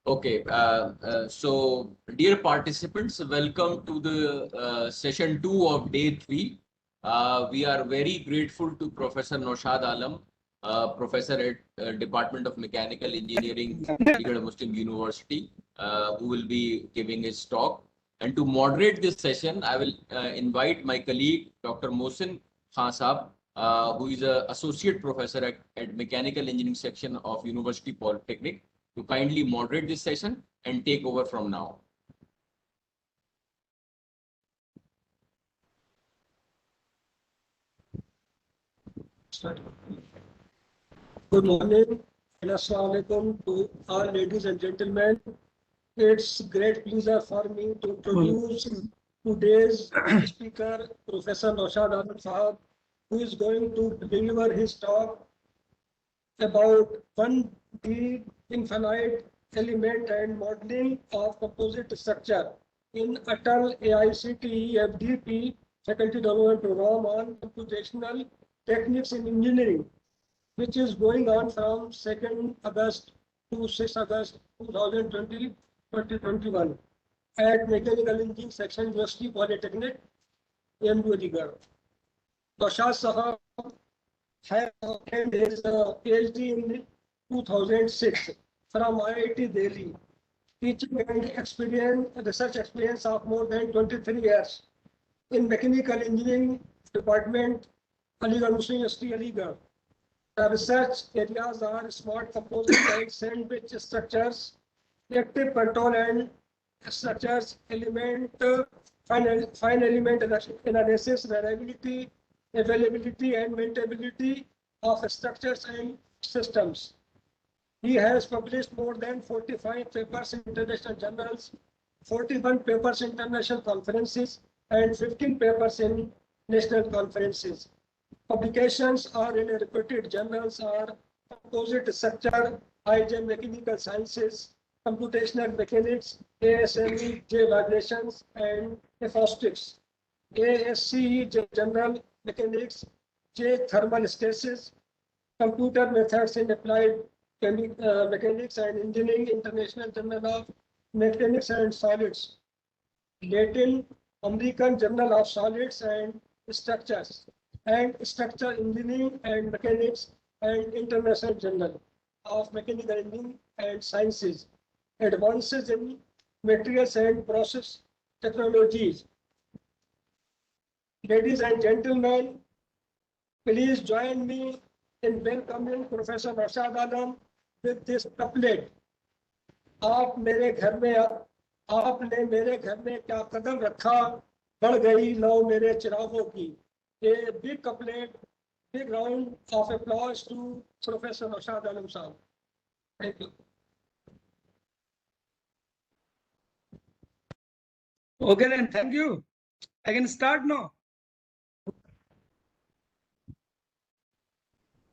Okay, so dear participants, welcome to the session 2 of day 3. We are very grateful to Professor Noshad Alam, professor at Department of Mechanical Engineering, Aligarh Muslim University, who will be giving his talk. And to moderate this session, I will invite my colleague, Dr. Mohsin Khan Saab, who is an associate professor at Mechanical Engineering section of University Polytechnic, to kindly moderate this session and take over from now. Good morning and assalamu alaikum to all ladies and gentlemen. It's great pleasure for me to introduce today's speaker, Professor Noshad Alam Sahab, who is going to deliver his talk about 1D infinite element and modeling of composite structure in Atal AICTE FDP Faculty Development Program on Computational Techniques in Engineering, which is going on from 2nd August to 6th August 2021 at Mechanical Engineering Section, University Polytechnic, AMU Aligarh. Noshad Sahab has obtained his PhD in 2006 from IIT Delhi, teaching and research experience of more than 23 years in Mechanical Engineering Department, Aligarh Muslim University, Aligarh. The research areas are smart composite and sandwich structures, reactive control and structures, fine element analysis, variability, availability, and maintainability of structures and systems. He has published more than 45 papers in international journals, 41 papers in international conferences, and 15 papers in national conferences. Publications are in reputed journals are Composite Structure, IJ Mechanical Sciences, Computational Mechanics, ASME J Vibrations, and Acoustics, ASCE J General Mechanics, J Thermal Stasis, Computer Methods in Applied Mechanics and Engineering, International Journal of Mechanics and Solids, Latin American Journal of Solids and Structures, and Structure Engineering and Mechanics and International Journal of Mechanical Engineering and Sciences, Advances in Materials and Process Technologies. Ladies and gentlemen, please join me in welcoming Professor Noshad Alam with this couplet. आपने मेरे घर में क्या कदम रखा, बढ़ गई लौ मेरे चिरागों की. A big couplet, big round of applause to Professor Noshad Alam Sahab. Thank you. Okay then, thank you. I can start now.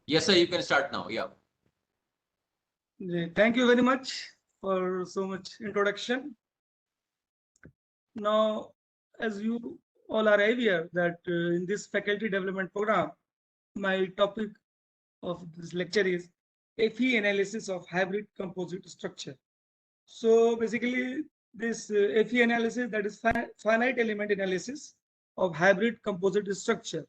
Yes, sir, you can start now. Yeah. Thank you very much for so much introduction. Now, as you all are aware that in this faculty development program, my topic of this lecture is FE analysis of hybrid composite structure. So basically this FE analysis, that is finite element analysis of hybrid composite structure.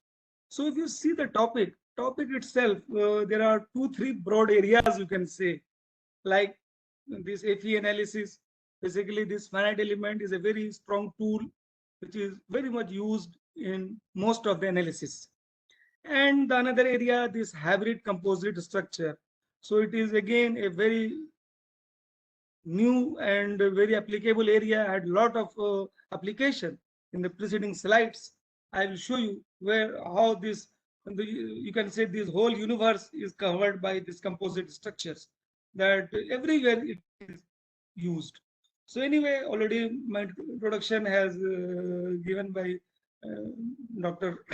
So if you see the topic itself, there are 2-3 broad areas you can say, like this FE analysis. Basically this finite element is a very strong tool which is very much used in most of the analysis. And the another area, this hybrid composite structure. So it is again a very new and very applicable area, had a lot of application. In the preceding slides I will show you how this, you can say this whole universe is covered by these composite structures, that everywhere it is used. So anyway, already my introduction has given by Dr.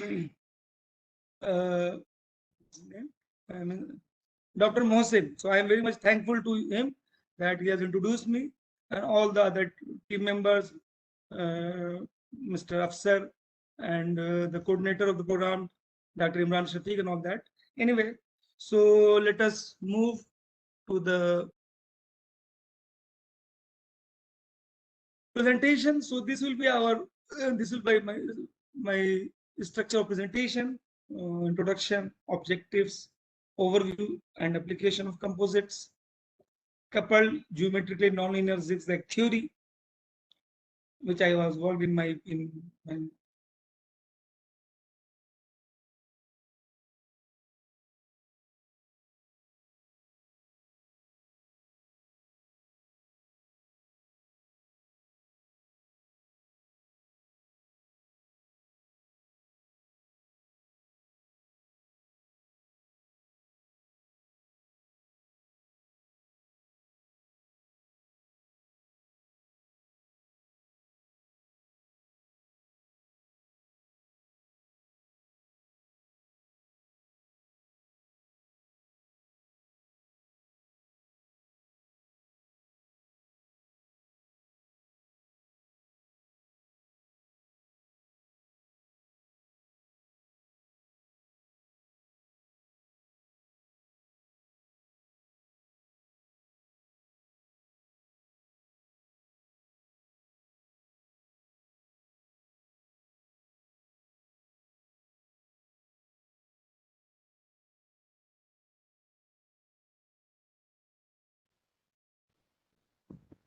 Dr. Mohsin. So I am very much thankful to him that he has introduced me, and all the other team members, Mr. Afsar, and the coordinator of the program, Dr. Imran Shafiq, and all that. Anyway, so let us move to the presentation. So this will be our this will be my structure of presentation, introduction, objectives, overview, and application of composites, coupled geometrically nonlinear zigzag theory, which I was worked in my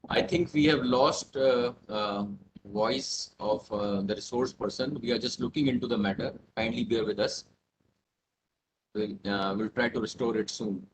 I think we have lost voice of the resource person. We are just looking into the matter. Kindly bear with us. We'll try to restore it soon.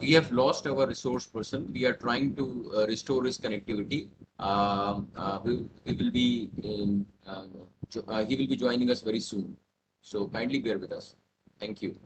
We have lost our resource person. We are trying to restore his connectivity. We will be he will be joining us very soon. So kindly bear with us. Thank you.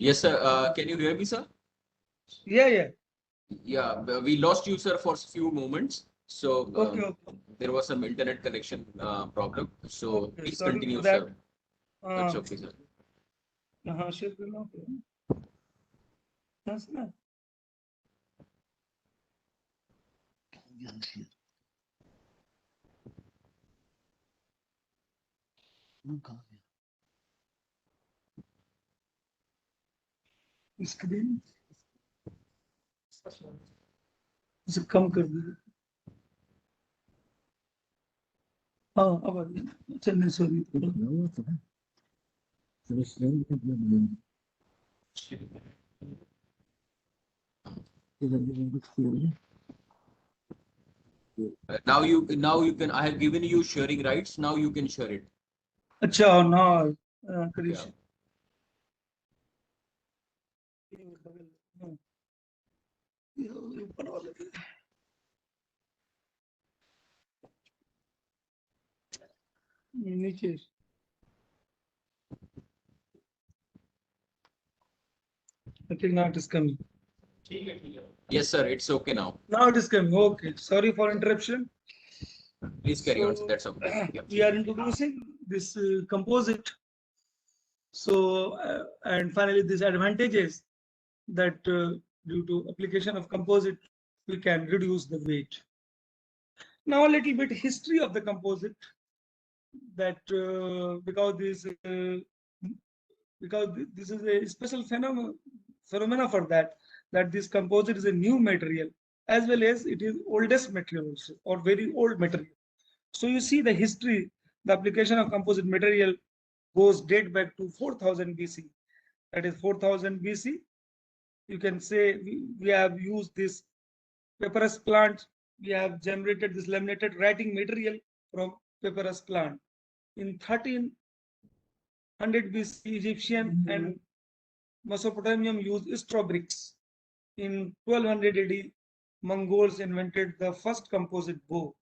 Yes, sir. Can you hear me, sir? yeah. Yeah, we lost you, sir, for a few moments. So Okay. there was some internet connection problem. So Okay, please sorry continue, for that. sir. That's okay, sir. Should be no problem. That's not. Screen इसे कम कर दीजिए। हाँ अब आ गया। चलिए sorry. Now you can, I have given you sharing rights. Now you can share it. अच्छा ना करिए Yeah. ऊपर वाले नीचे I think now it is coming. Yes, sir. It's okay now. Now it is coming. Okay. Sorry for interruption. Please carry on. So, That's okay. Yeah. We are introducing this composite. So, and finally, these advantages that due to application of composite, we can reduce the weight. Now, a little bit history of the composite. That because this is a special phenomena for that this composite is a new material as well as it is oldest material also, or very old material. So you see the history, the application of composite material date back to 4000 BC. That is 4000 BC. You can say we have used this papyrus plant. We have generated this laminated writing material from papyrus plant. In 1300 BC, Egyptian and Mesopotamian used straw bricks. In 1200 AD, Mongols invented the first composite bow.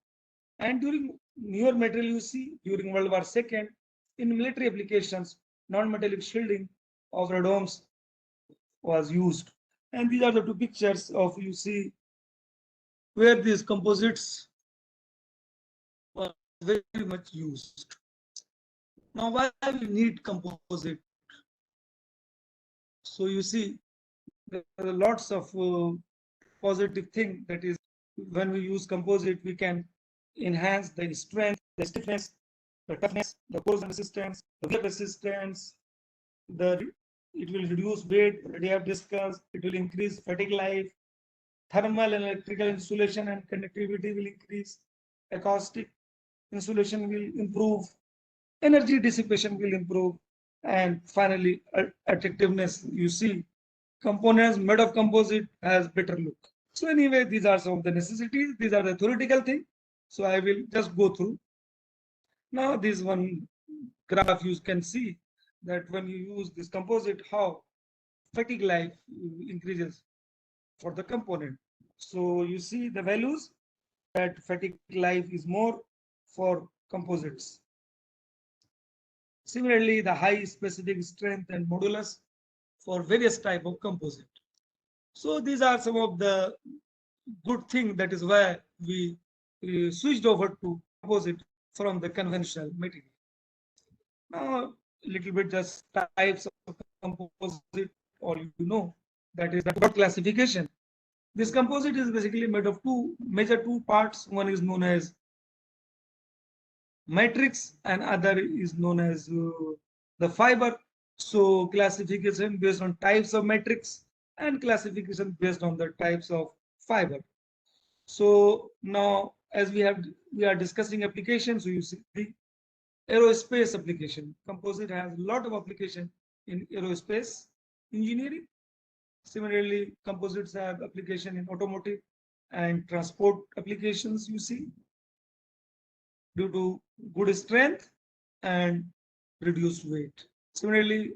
And during newer material, you see, during World War II, in military applications, non-metallic shielding of radomes was used. And these are the two pictures of, you see, where these composites were very much used. Now, why we need composite? So you see, there are lots of positive thing, that is, when we use composite, we can enhance the strength, the stiffness, the toughness, the corrosion resistance, the wear resistance. It will reduce weight, we have discussed. It will increase fatigue life. Thermal and electrical insulation and conductivity will increase. Acoustic insulation will improve. Energy dissipation will improve. And finally, attractiveness. You see, components made of composite has better look. So anyway, these are some of the necessities. These are the theoretical thing. So I will just go through. Now this one graph, you can see that when you use this composite, how fatigue life increases for the component. So you see the values that fatigue life is more for composites. Similarly, the high specific strength and modulus for various type of composite. So these are some of the good things. That is why we switched over to composite from the conventional material. Now, a little bit just types of composite, or you know, that is the classification. This composite is basically made of two major parts. One is known as matrix and other is known as the fiber. So classification based on types of matrix and classification based on the types of fiber. So now, as we are discussing applications, so you see the aerospace application. Composite has a lot of application in aerospace engineering. Similarly, composites have application in automotive and transport applications, you see, due to good strength and reduced weight. Similarly,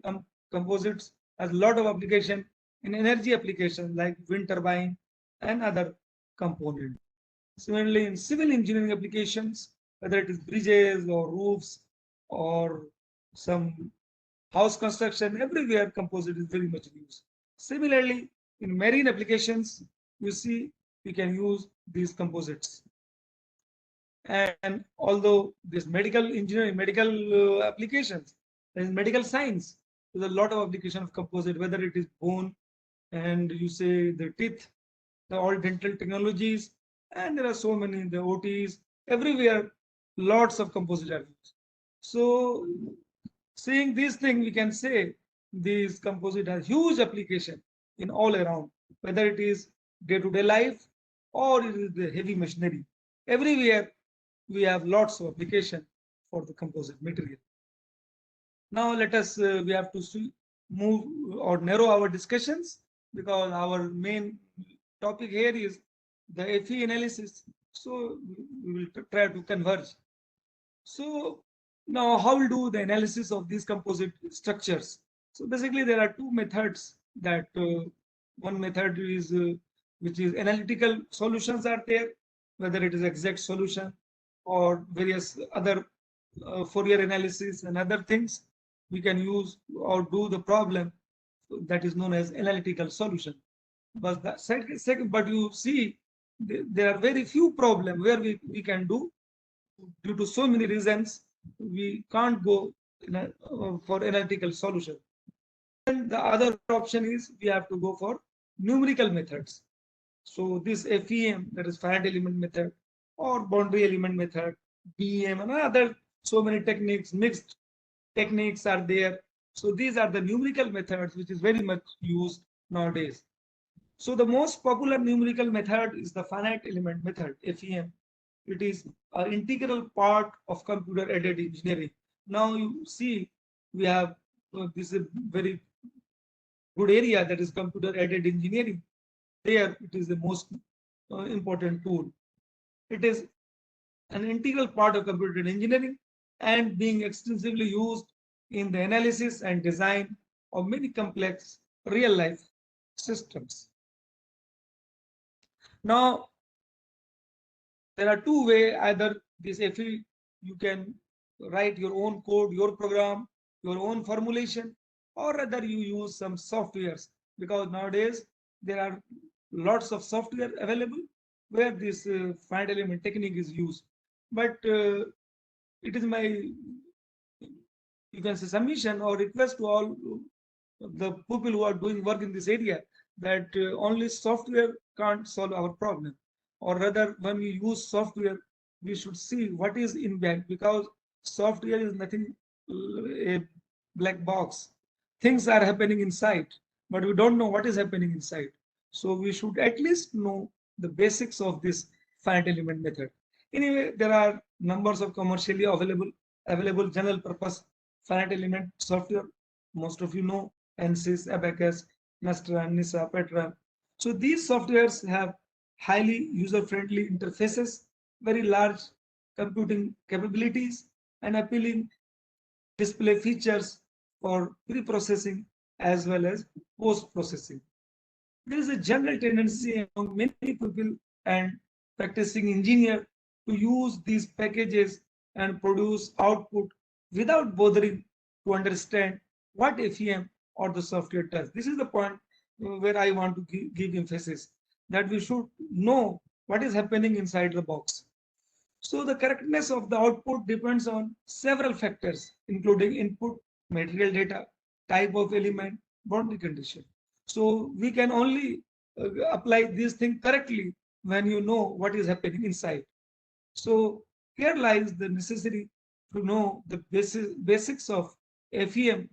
composites has a lot of application in energy applications like wind turbine and other components. Similarly, in civil engineering applications, whether it is bridges or roofs or some house construction, everywhere composite is very much used. Similarly, in marine applications, you see, we can use these composites. And although this medical engineering, medical applications, there is medical science, there's a lot of application of composite, whether it is bone and you say the teeth, the all dental technologies, and there are so many in the OTs, everywhere, lots of composite are used. So seeing this thing, we can say this composite has huge application in all around, whether it is day-to-day life or it is the heavy machinery. Everywhere we have lots of application for the composite material. Now let us, we have to move or narrow our discussions, because our main topic here is the FE analysis. So we will try to converge. So now how will do the analysis of these composite structures? So basically there are two methods that one method is which is analytical solutions are there, whether it is exact solution or various other Fourier analysis and other things we can use or do the problem that is known as analytical solution. But the second, but you see there are very few problems where we can do, due to so many reasons we can't go for analytical solution. And the other option is we have to go for numerical methods. So this FEM, that is finite element method, or boundary element method, BEM, and other so many techniques, mixed techniques are there. So these are the numerical methods which is very much used nowadays. So the most popular numerical method is the finite element method, FEM. It is an integral part of computer aided engineering. Now you see we have this is a very good area, that is computer aided engineering. There it is the most important tool. It is an integral part of computer engineering and being extensively used in the analysis and design of many complex real life systems. Now there are two ways. Either this FE, you can write your own code, your program, your own formulation, or rather you use some softwares, because nowadays there are lots of software available where this finite element technique is used. But it is my, you can say, submission or request to all the people who are doing work in this area that only software can't solve our problem, or rather when we use software we should see what is in back, because software is nothing a black box. Things are happening inside, but we don't know what is happening inside. So we should at least know the basics of this finite element method. Anyway, there are numbers of commercially available general purpose finite element software. Most of you know ANSYS, Abacus, Nastran, NISA, Petra. So these softwares have highly user-friendly interfaces, very large computing capabilities, and appealing display features for pre-processing as well as post-processing. There is a general tendency among many people and practicing engineers to use these packages and produce output without bothering to understand what FEM or the software does. This is the point where I want to give emphasis, that we should know what is happening inside the box. So the correctness of the output depends on several factors, including input, material data, type of element, boundary condition. So we can only apply this thing correctly when you know what is happening inside. So here lies the necessity to know the basics of FEM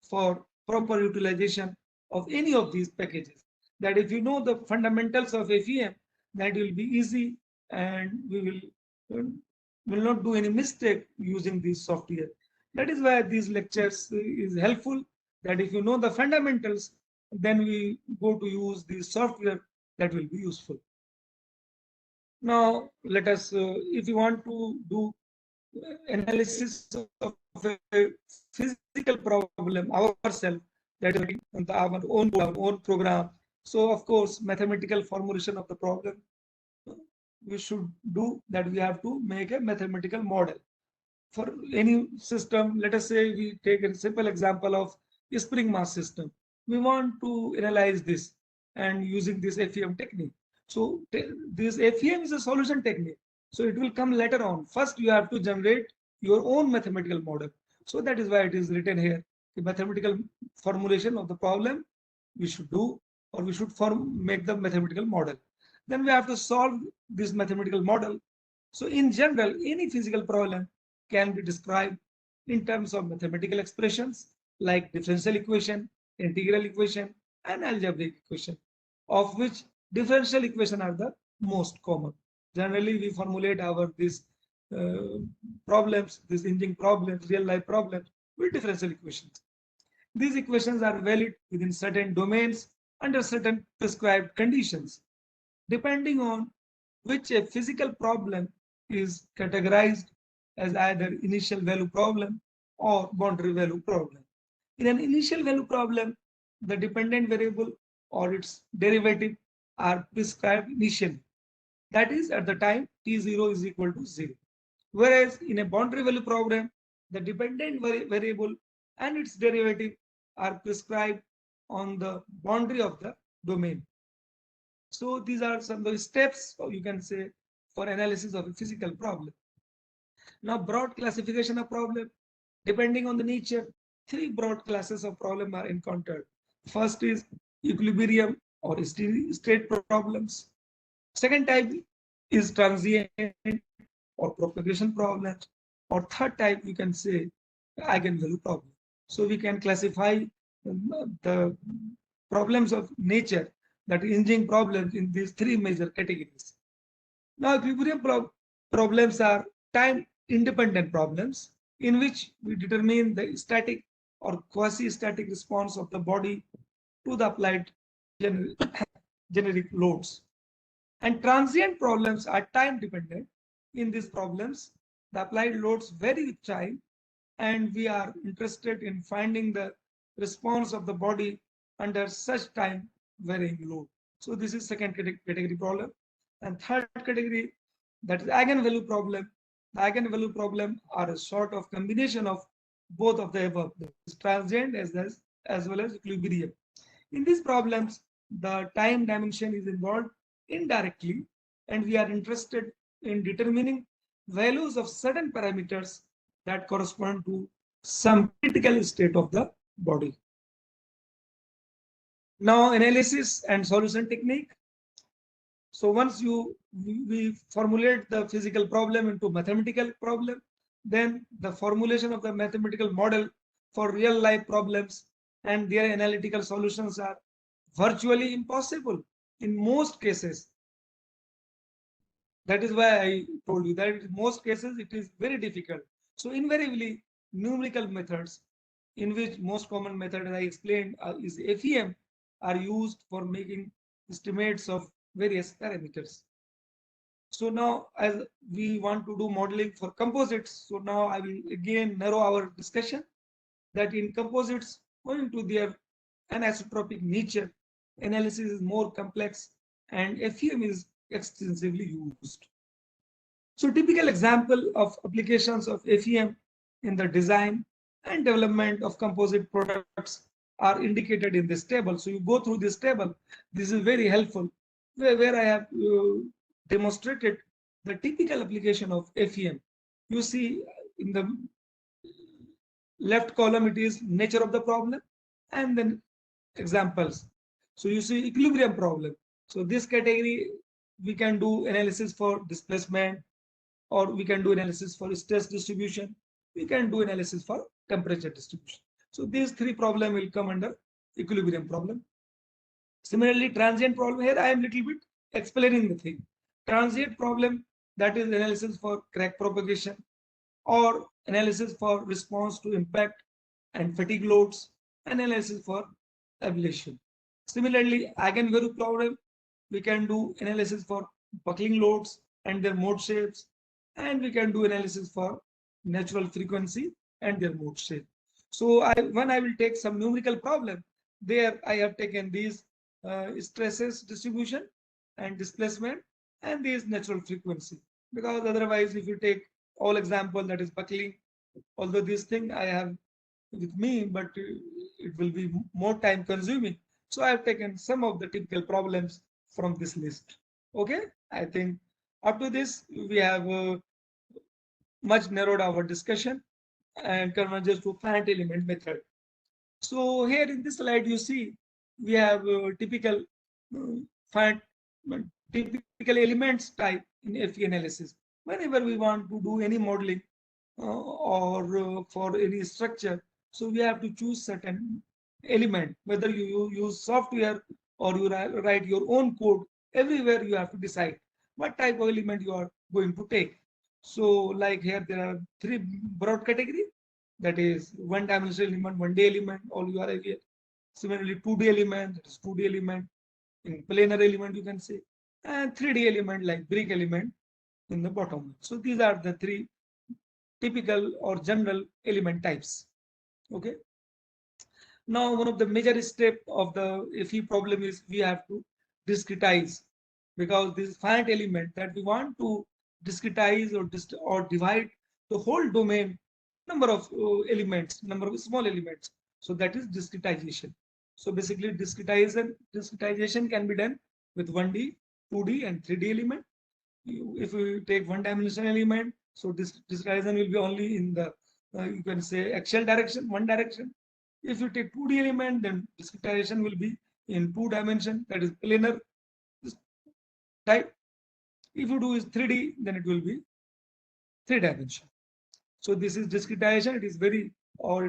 for proper utilization of any of these packages. That if you know the fundamentals of FEM, that will be easy, and we will not do any mistake using this software. That is why these lectures is helpful, that if you know the fundamentals, then we go to use the software that will be useful. Now let us, if you want to do analysis of a physical problem ourselves, that is our own program. So of course, mathematical formulation of the problem we should do, that we have to make a mathematical model for any system. Let us say we take a simple example of a spring mass system. We want to analyze this and using this FEM technique. So this FEM is a solution technique. So it will come later on. First, you have to generate your own mathematical model. So that is why it is written here. The mathematical formulation of the problem we should do, or we should make the mathematical model. Then we have to solve this mathematical model. So in general, any physical problem can be described in terms of mathematical expressions like differential equation, integral equation, and algebraic equation, of which differential equation are the most common. Generally, we formulate these problems, these engineering problems, real life problems with differential equations. These equations are valid within certain domains under certain prescribed conditions, depending on which a physical problem is categorized as either initial value problem or boundary value problem. In an initial value problem, the dependent variable or its derivative are prescribed initially. That is at the time t0 is equal to 0. Whereas in a boundary value problem, the dependent variable and its derivative are prescribed on the boundary of the domain. So these are some of the steps, or you can say, for analysis of a physical problem. Now, broad classification of problem, depending on the nature, three broad classes of problem are encountered. First is equilibrium or state problems. Second type is transient or propagation problems. Or third type, you can say eigenvalue problem. So we can classify the problems of nature, that is engineering problems, in these three major categories. Now, equilibrium problems are time independent problems in which we determine the static or quasi-static response of the body to the applied generic loads. And transient problems are time dependent. In these problems, the applied loads vary with time, and we are interested in finding the response of the body under such time varying load. So this is second category problem. And third category, that is eigenvalue problem. The eigenvalue problem are a sort of combination of both of the above, transient as well as equilibrium. In these problems, the time dimension is involved indirectly, and we are interested in determining values of certain parameters that correspond to some critical state of the body. Now, analysis and solution technique. So once we formulate the physical problem into mathematical problem, then the formulation of the mathematical model for real life problems and their analytical solutions are virtually impossible in most cases. That is why I told you that in most cases it is very difficult. So invariably, numerical methods, in which most common method, as I explained, is FEM, are used for making estimates of various parameters. So now, as we want to do modeling for composites, so now I will again narrow our discussion that in composites, owing to their anisotropic nature, analysis is more complex and FEM is extensively used. So typical example of applications of FEM in the design and development of composite products are indicated in this table. So you go through this table. This is very helpful, where I have demonstrated the typical application of FEM. You see in the left column, it is nature of the problem and then examples. So you see equilibrium problem. So this category, we can do analysis for displacement, or we can do analysis for stress distribution. We can do analysis for temperature distribution. So these three problems will come under equilibrium problem. Similarly, transient problem, here I am little bit explaining the thing. Transient problem, that is analysis for crack propagation or analysis for response to impact and fatigue loads, analysis for ablation. Similarly, eigenvalue problem, we can do analysis for buckling loads and their mode shapes, and we can do analysis for natural frequency and their mode shape. So when I will take some numerical problem, there I have taken these stresses distribution and displacement and these natural frequency, because otherwise if you take all example, that is buckling, although this thing I have with me, but it will be more time consuming. So I have taken some of the typical problems from this list. Okay, I think up to this we have much narrowed our discussion and converges to finite element method. So here in this slide you see we have typical elements type in FE analysis. Whenever we want to do any modeling or for any structure, so we have to choose certain element, whether you use software or you write your own code. Everywhere you have to decide what type of element you are going to take. So like here there are three broad categories. that is one-dimensional element, 1D element, all you are aware. Similarly, 2D element, that is 2D element, in planar element you can say, and 3D element like brick element in the bottom. So these are the three typical or general element types. Okay. Now, one of the major step of the FE problem is we have to discretize, because this finite element that we want to discretize or divide the whole domain number of elements, number of small elements. So that is discretization. So basically discretization can be done with 1D, 2D and 3D element. If we take one-dimensional element, so this discretization will be only in the you can say axial direction, one direction. If you take 2D element, then discretization will be in 2 dimension, that is planar type. If you do is 3D, then it will be 3 dimension. So this is discretization. It is it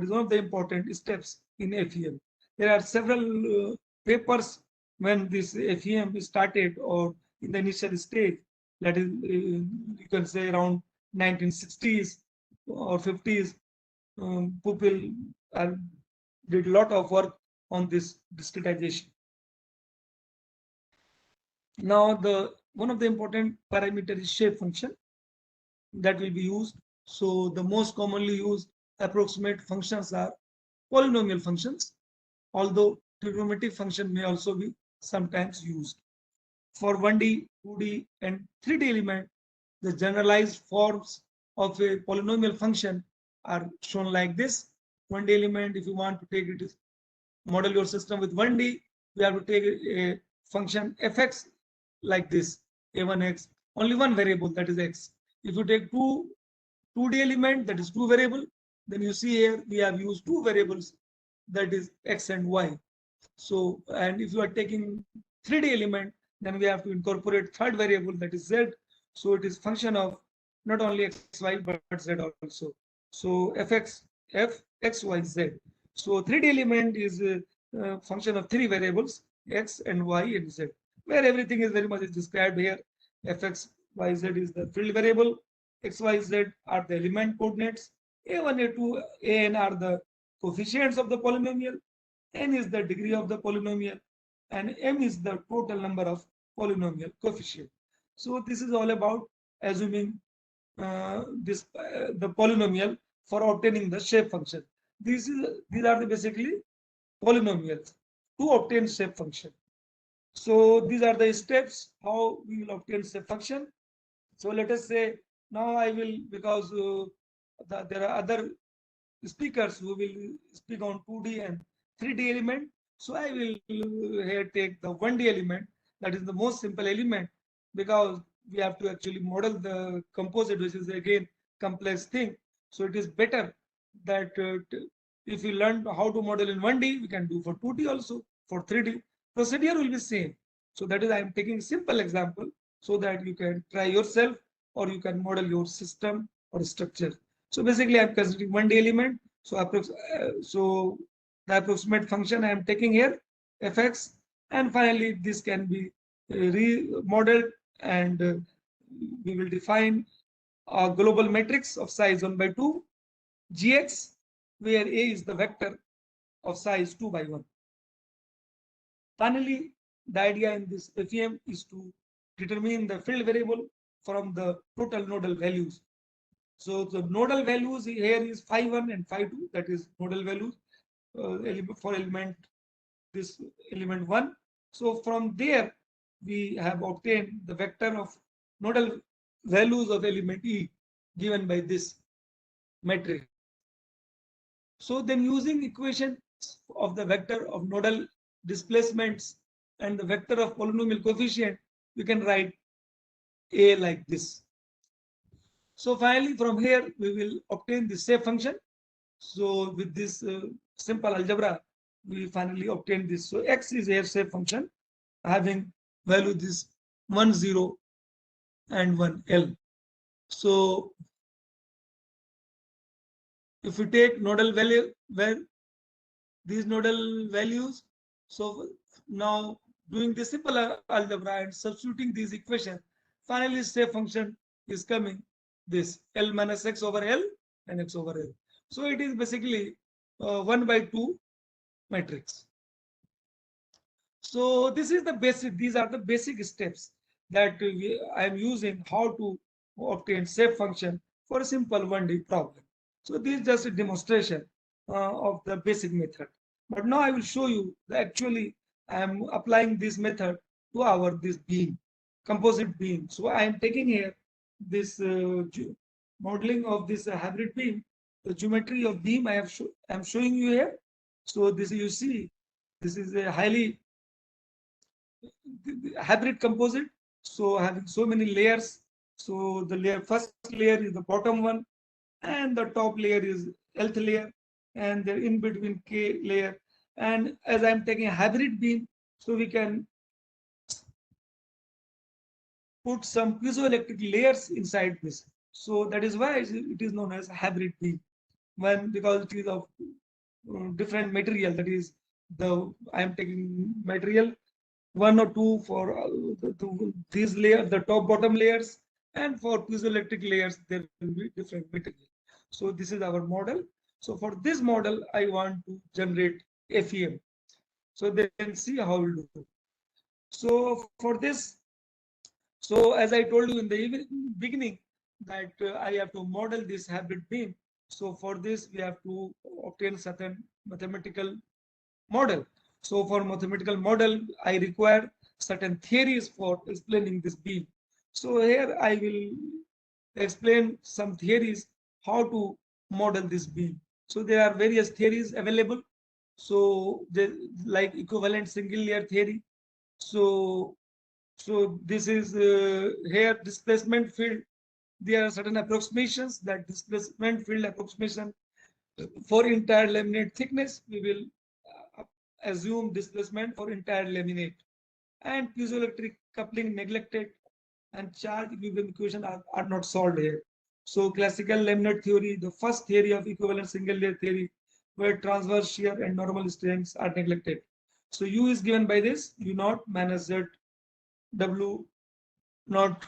is one of the important steps in FEM. There are several papers when this FEM is started or in the initial stage, that is you can say around 1960s or 50s, people did a lot of work on this discretization. Now one of the important parameter is shape function that will be used. So the most commonly used approximate functions are polynomial functions, although trigonometric function may also be sometimes used. For 1D, 2D and 3D element, the generalized forms of a polynomial function are shown like this. 1D element, if you want to take it, model your system with 1D, we have to take a function fx like this, a1x, only one variable, that is x. If you take 2D element, that is 2 variable, then you see here we have used 2 variables, that is x and y. So, and if you are taking 3D element, then we have to incorporate third variable, that is z. So it is function of not only x, y, but z also. So fx, f, x, y, z. So 3D element is a function of 3 variables, x and y and z, where everything is very much described here. Fx, y, z is the field variable, x, y, z are the element coordinates, a1, a2, an are the coefficients of the polynomial, n is the degree of the polynomial, and m is the total number of polynomial coefficient. So this is all about assuming the polynomial for obtaining the shape function. These are the basically polynomials to obtain shape function. So these are the steps how we will obtain shape function. So let us say now I will, because there are other speakers who will speak on 2D and 3D element. So I will here take the 1D element, that is the most simple element, because we have to actually model the composite, which is again complex thing. So it is better that if we learn how to model in 1D, we can do for 2D also, for 3D. Procedure will be same. So that is, I am taking simple example so that you can try yourself or you can model your system or structure. So basically, I'm considering 1D element. So the approximate function I am taking here, fx, and finally this can be remodeled, and we will define a global matrix of size 1/2 gx, where A is the vector of size 2/1. Finally, the idea in this FEM is to determine the field variable from the total nodal values. So the nodal values here is phi1 and phi2, that is nodal values for element, this element 1. So from there, we have obtained the vector of nodal values of element E given by this matrix. So then using equation of the vector of nodal displacements and the vector of polynomial coefficient, we can write A like this. So finally, from here, we will obtain the shape function. So with this simple algebra, we finally obtain this. So x is a shape function having value this 1, 0 and 1 L. So if we take nodal value, where these nodal values, so now doing the simple algebra and substituting these equations, finally shape function is coming this L minus x over L and x over L. So it is basically 1/2 matrix. So this is the basic, these are the basic steps that I am using how to obtain shape function for a simple 1D problem. So this is just a demonstration of the basic method. But now I will show you that actually I am applying this method to our this beam, composite beam. So I am taking here this modeling of this hybrid beam, the geometry of beam I am showing you here. So this you see, this is a highly hybrid composite, so having so many layers. So the first layer is the bottom one, and the top layer is Lth layer, and the in between K layer. And as I'm taking a hybrid beam, so we can put some piezoelectric layers inside this. So that is why it is known as hybrid beam. When because it is of different material, that is I am taking material 1 or 2 for these layers, the top bottom layers, and for piezoelectric layers there will be different material. So this is our model. So for this model I want to generate FEM. So then see how we do. So for this, so as I told you in the beginning that I have to model this hybrid beam. So for this we have to obtain certain mathematical model. So for mathematical model, I require certain theories for explaining this beam. So here I will explain some theories how to model this beam. So there are various theories available. So like equivalent single layer theory. So this is here displacement field. There are certain approximations that displacement field approximation for entire laminate thickness. We will assume displacement for entire laminate, and piezoelectric coupling neglected, and charge equilibrium equation are not solved here. So classical laminate theory, the first theory of equivalent single layer theory, where transverse shear and normal strengths are neglected. So U is given by this U naught minus Z W naught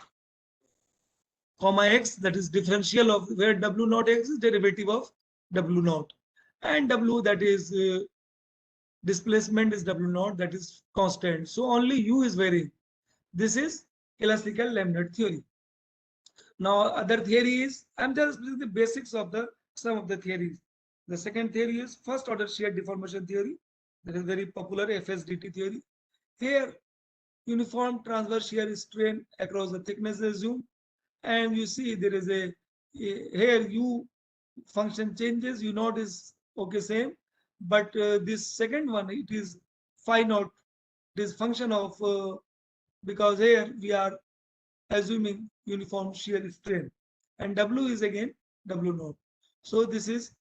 comma X, that is differential of where W naught X is derivative of W naught, and W, that is displacement, is W naught, that is constant. So only U is varying. This is classical laminate theory. Now other theory is, I'm just the basics of some of the theories. The second theory is first order shear deformation theory. That is very popular, FSDT theory. Here uniform transverse shear strain across the thickness is assumed, and you see there is a here U function changes, U naught is okay same, but this second one, it is phi naught, it is function of because here we are assuming uniform shear strain, and W is again W naught. So this is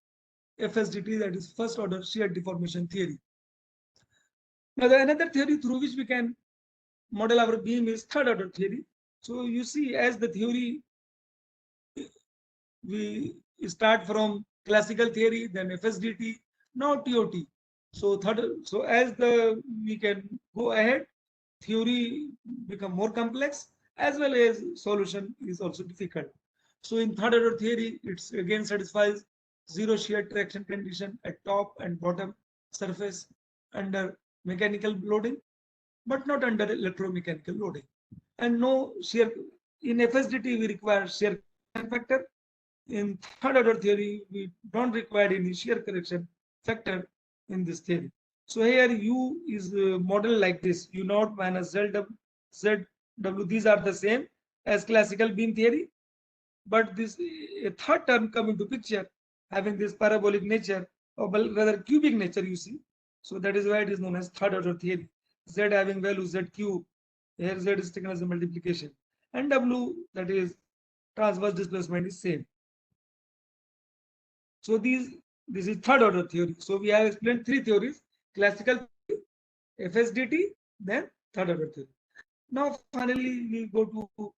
FSDT, that is first order shear deformation theory. Now the another theory through which we can model our beam is third order theory. So you see, as the theory, we start from classical theory, then FSDT, now TOT. So as we can go ahead, theory become more complex, as well as solution is also difficult. So in third order theory, it's again satisfies zero shear traction condition at top and bottom surface under mechanical loading, but not under electromechanical loading. And no shear, in FSDT we require shear factor. In third order theory, we don't require any shear correction factor in this theory. So here U is modeled like this: U naught minus ZW. These are the same as classical beam theory, but this a third term come into picture, having this parabolic nature, or rather cubic nature, you see. So that is why it is known as third order theory. Z having value Z cube. Here Z is taken as a multiplication, and W, that is transverse displacement, is same. So this is third order theory. So we have explained three theories: classical theory, FSDT, then third order theory. Now finally we go to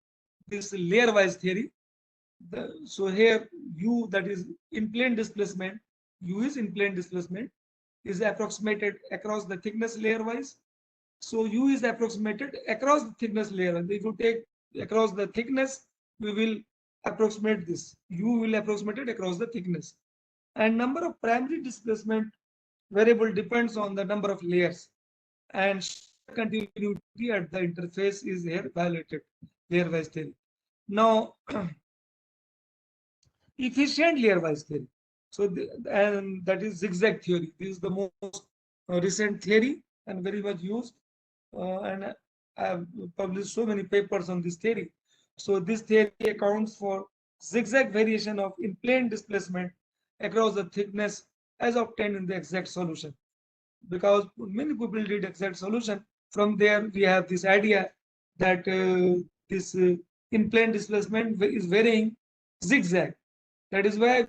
this layer wise theory. So here U, that is in plane displacement, U is in plane displacement, is approximated across the thickness layer wise. So U is approximated across the thickness layer, and if you take across the thickness, we will approximate this. U will approximate it across the thickness. And number of primary displacement variable depends on the number of layers, and continuity at the interface is here violated, layer-wise theory. Now, efficient layer-wise theory. So, and that is zigzag theory. This is the most recent theory and very much used. And I have published so many papers on this theory. So, this theory accounts for zigzag variation of in-plane displacement across the thickness as obtained in the exact solution. Because many people did exact solution. From there, we have this idea that this in-plane displacement is varying zigzag. That is why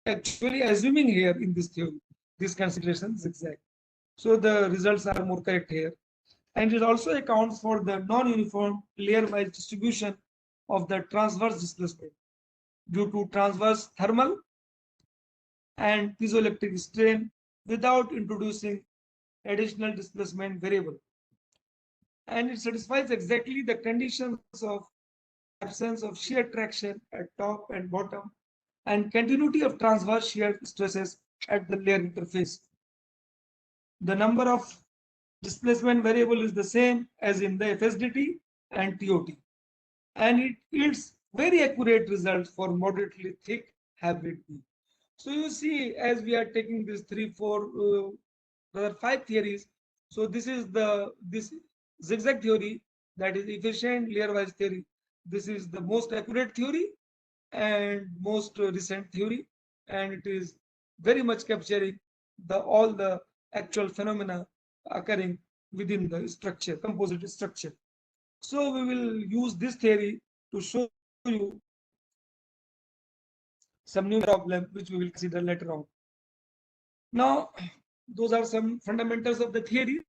actually assuming here in this theory, this consideration zigzag. So the results are more correct here. And it also accounts for the non-uniform layer-wise distribution of the transverse displacement due to transverse thermal and piezoelectric strain without introducing additional displacement variable. And it satisfies exactly the conditions of absence of shear traction at top and bottom and continuity of transverse shear stresses at the layer interface. The number of displacement variable is the same as in the FSDT and TOT, and it yields very accurate results for moderately thick hybrid beam. So you see, as we are taking these 3, 4, 5 theories, so this is this zigzag theory, that is efficient layer-wise theory. This is the most accurate theory and most recent theory, and it is very much capturing all the actual phenomena occurring within the structure, composite structure. So we will use this theory to show you some new problem which we will consider later on. Now, those are some fundamentals of the theories.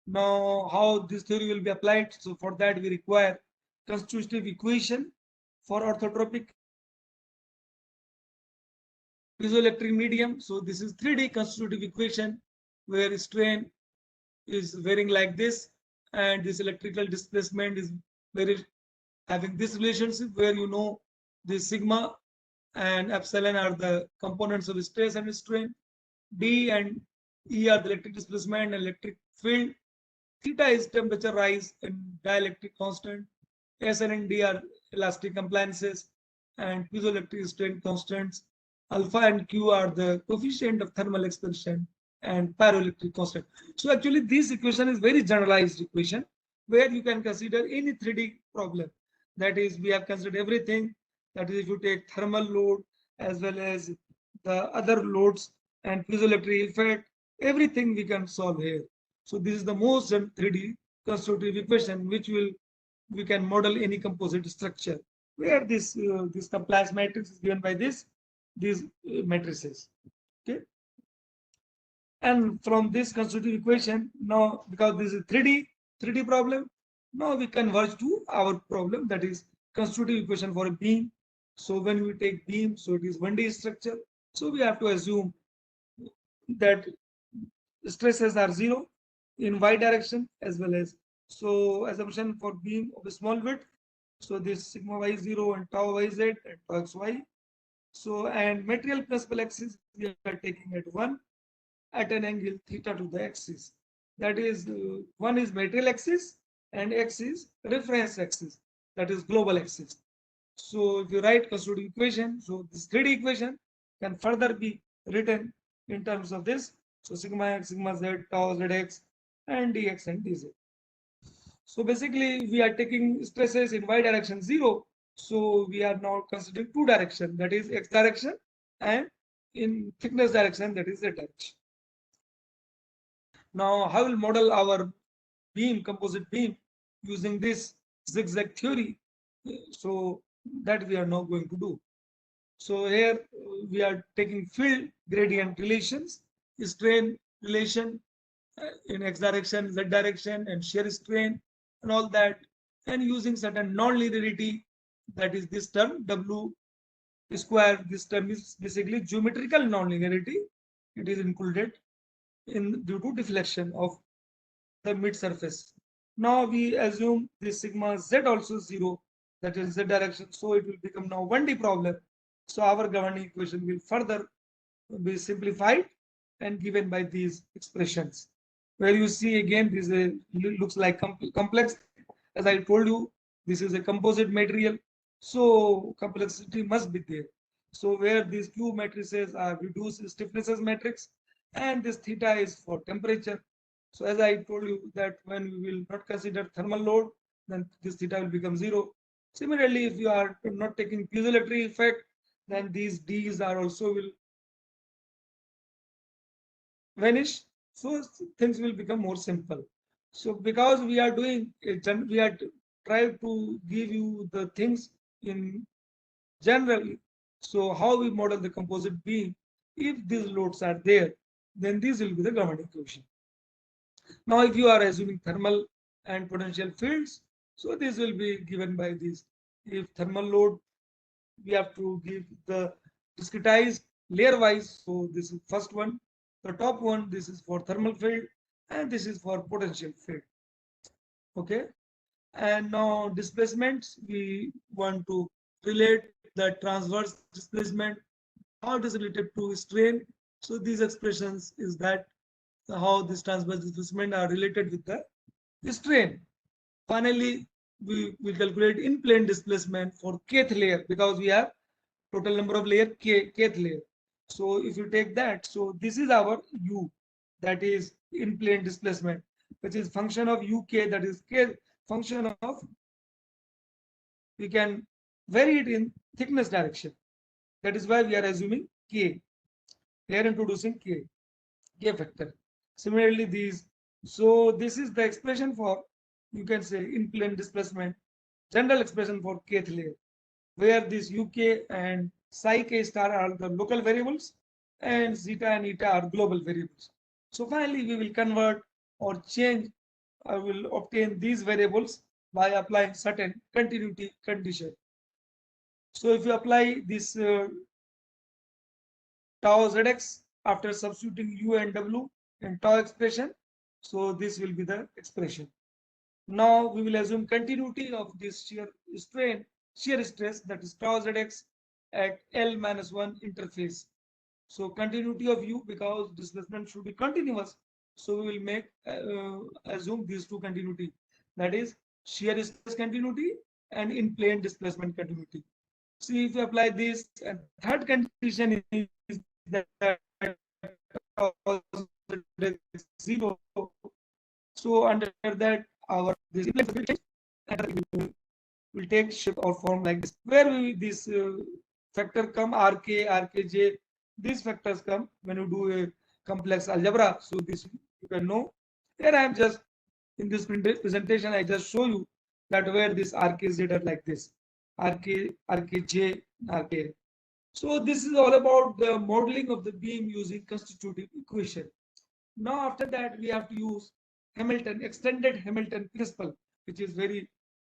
Now, how this theory will be applied? So for that we require constitutive equation for orthotropic piezoelectric medium. So this is 3D constitutive equation where strain is varying like this, and this electrical displacement is having this relationship where you know the sigma and epsilon are the components of stress and strain. D and E are the electric displacement and electric field. Theta is temperature rise and dielectric constant. S and D are elastic compliances and piezoelectric strain constants. Alpha and Q are the coefficient of thermal expansion and pyroelectric constant. So actually this equation is very generalized equation where you can consider any 3D problem. That is, we have considered everything. That is, if you take thermal load as well as the other loads and piezoelectric effect, everything we can solve here. So this is the most 3D constitutive equation which we can model any composite structure where this compliance matrix is given by these matrices. Okay. And from this constitutive equation, now because this is 3D problem, now we converge to our problem, that is constitutive equation for a beam. So when we take beam, so it is 1D structure. So we have to assume that stresses are 0 in y direction as well as, so assumption for beam of a small width. So this sigma y 0 and tau y z and tau x y. So and material principal axis we are taking at 1 at an angle theta to the axis. That is, one is material axis and x is reference axis, that is global axis. So if you write constitutive equation, so this 3D equation can further be written in terms of this. So sigma x, sigma z, tau zx, and dx and dz. So basically we are taking stresses in y direction 0. So we are now considering 2 direction, that is x direction, and in thickness direction, that is z direction. Now, how will model our beam, composite beam, using this zigzag theory? So that we are now going to do. So here we are taking field gradient relations, strain relation in x direction, z direction, and shear strain and all that, and using certain non-linearity, that is this term W square. This term is basically geometrical non-linearity. It is included in due to deflection of the mid surface. Now we assume this sigma z also 0, that is z direction. So it will become now 1D problem. So our governing equation will further be simplified and given by these expressions. Where you see again, this looks like complex. As I told you, this is a composite material, so complexity must be there. So where these Q matrices are reduced stiffnesses matrix, and this theta is for temperature. So as I told you that when we will not consider thermal load, then this theta will become 0. Similarly, if you are not taking piezoelectric effect, then these D's are also will vanish. So things will become more simple. So because we are doing we are trying to give you the things in general. So how we model the composite beam, if these loads are there, then this will be the governing equation. Now if you are assuming thermal and potential fields, so this will be given by this. If thermal load, we have to give the discretized layer wise. So this is first one, the top one, this is for thermal field, and this is for potential field. Okay. And now displacements, we want to relate the transverse displacement, how it is related to strain. So these expressions is that how this transverse displacement are related with the strain. Finally, we will calculate in plane displacement for kth layer, because we have total number of layer kth layer. So if you take that, so this is our u, that is in plane displacement, which is function of uk, that is k function of, we can vary it in thickness direction. That is why we are assuming k. We are introducing k factor. Similarly, these, so this is the expression for, you can say, in plane displacement, general expression for kth layer, where this uk and psi k star are the local variables and zeta and eta are global variables. So finally, we will convert or change, or will obtain these variables by applying certain continuity condition. So if you apply this tau zx after substituting u and w in tau expression, so this will be the expression. Now we will assume continuity of this shear strain, shear stress, that is tau zx at L-1 interface. So continuity of u, because displacement should be continuous, so we will make assume these two continuity, that is shear stress continuity and in plane displacement continuity. See, if you apply this, and third condition is that zero. So under that, our this will take shape or form like this, where we, this factor come rk, rkj, these factors come when you do a complex algebra. So this you can know. Here I am just in this presentation, I just show you that where this rkz are like this, rk, rkj, rk. So this is all about the modeling of the beam using constitutive equation. Now after that, we have to use Hamilton, extended Hamilton principle, which is very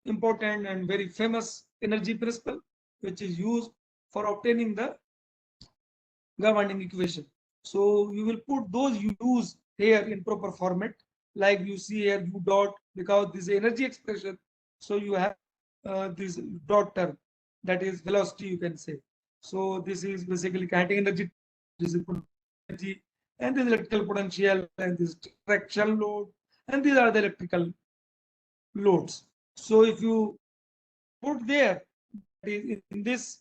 important and very famous energy principle, which is used for obtaining the governing equation. So you will put those u's here in proper format, like you see here u dot, because this is energy expression. So you have this dot term, that is velocity, you can say. So this is basically kinetic energy, this is energy, and this electrical potential, and this traction load, and these are the electrical loads. So if you put there in this,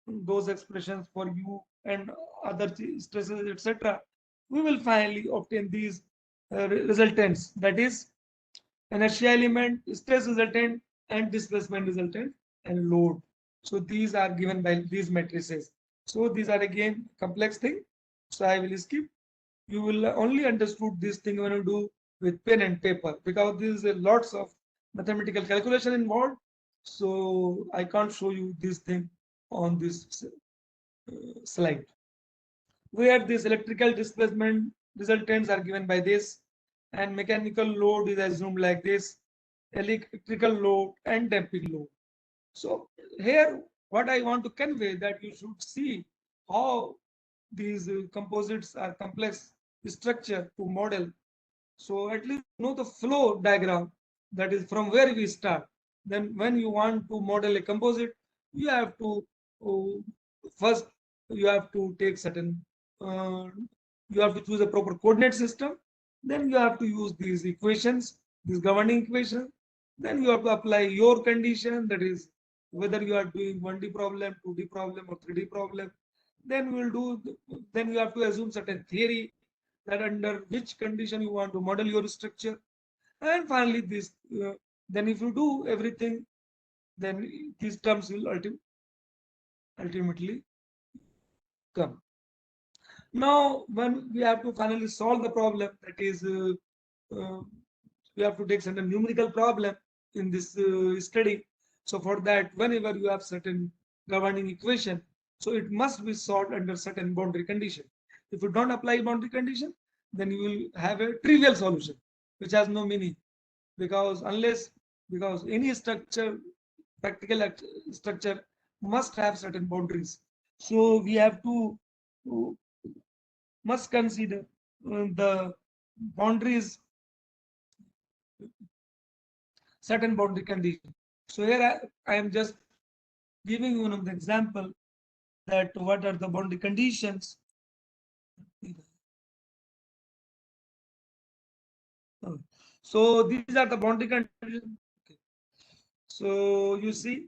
those expressions for u and other stresses, etc., we will finally obtain these resultants, that is inertia element, stress resultant, and displacement resultant, and load. So these are given by these matrices. So these are again complex thing, so I will skip. You will only understood this thing when you do with pen and paper, because there is a lots of mathematical calculation involved. So I can't show you this thing on this slide, where this electrical displacement resultants are given by this, and mechanical load is assumed like this, electrical load and damping load. So here what I want to convey, that you should see how these composites are complex structure to model. So at least know the flow diagram, that is from where we start. Then when you want to model a composite, you have to first you have to take certain you have to choose a proper coordinate system. Then you have to use these equations, these governing equation. Then you have to apply your condition, that is whether you are doing 1D problem, 2D problem, or 3D problem. Then then you have to assume certain theory that under which condition you want to model your structure. And finally, then if you do everything, then these terms will ultimately come. Now, when we have to finally solve the problem, that is, we have to take certain numerical problem in this study. So for that, whenever you have certain governing equation, so it must be solved under certain boundary condition. If you don't apply boundary condition, then you will have a trivial solution, which has no meaning, because any structure, practical structure, must have certain boundaries. So we have to must consider the boundaries, certain boundary condition. So here I am just giving you one of the example that what are the boundary conditions. So these are the boundary conditions. Okay. So you see,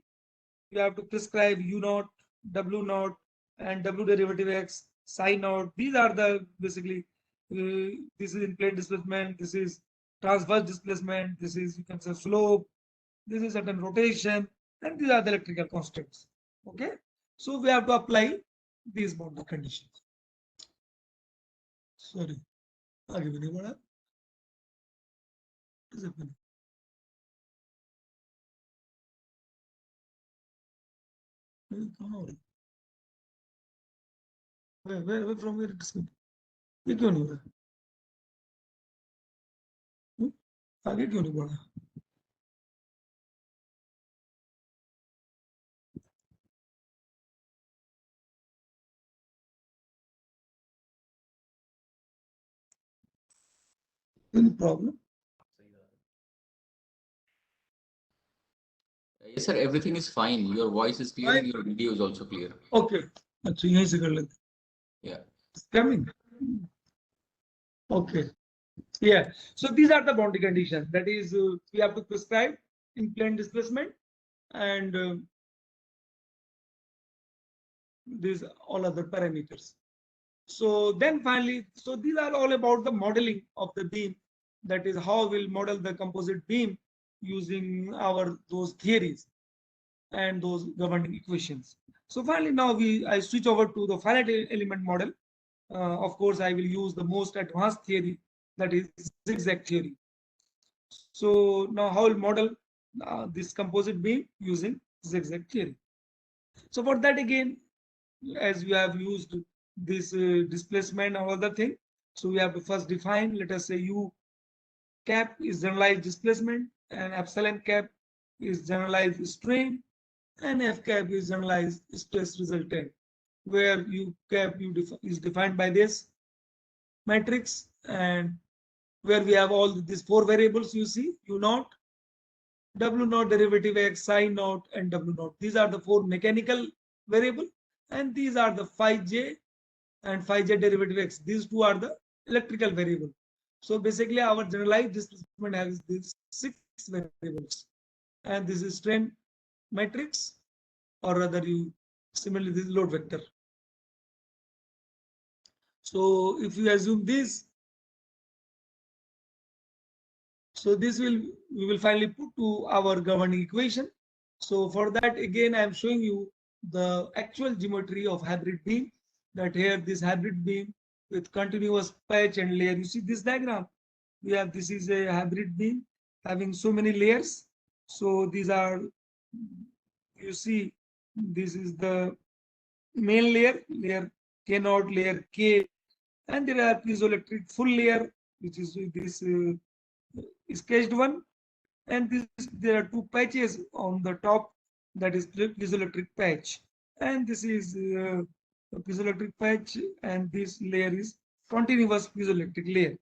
you have to prescribe U naught, W naught, and W derivative X, psi naught. These are the basically, this is in plane displacement, this is transverse displacement, this is, you can say, slope, this is certain rotation, and these are the electrical constants. Okay, so we have to apply these boundary conditions. Sorry, आगे भी नहीं बढ़ा. What is happening? कहाँ हो रही? Where from where it is coming? ये क्यों नहीं हो रहा? आगे क्यों नहीं बढ़ा? Any problem? Yes, sir. Everything is fine. Your voice is clear and your video is also clear. Okay. अच्छा यहीं से कर लेते. Yeah. It's coming. Okay. Yeah. So these are the boundary conditions. That is, we have to prescribe in plane displacement, and these all other parameters. So then finally, so these are all about the modeling of the beam. That is how we'll model the composite beam using those theories and those governing equations. So finally, now I switch over to the finite element model. Of course, I will use the most advanced theory, that is zigzag theory. So now how will model this composite beam using zigzag theory. So for that, again, as we have used this displacement or other thing, so we have to first define, let us say U cap is generalized displacement, and epsilon cap is generalized strain, and F cap is generalized stress resultant, where U cap is defined by this matrix, and where we have all these four variables. You see, U naught, W naught derivative X, psi naught, and W naught. These are the four mechanical variable, and these are the phi j and phi j derivative X. These two are the electrical variable. So basically, our generalized displacement has these 6 variables, and this is strain matrix, or rather, you similarly this is load vector. So if you assume this, so this we will finally put to our governing equation. So for that, again, I am showing you the actual geometry of hybrid beam. That here, this hybrid beam with continuous patch and layer. You see this diagram? We have, this is a hybrid beam having so many layers. So these are, you see, this is the main layer, layer K naught, layer K, and there are piezoelectric full layer, which is this sketched one, and there are two patches on the top, that is piezoelectric patch, and this is a piezoelectric patch, and this layer is continuous piezoelectric layer.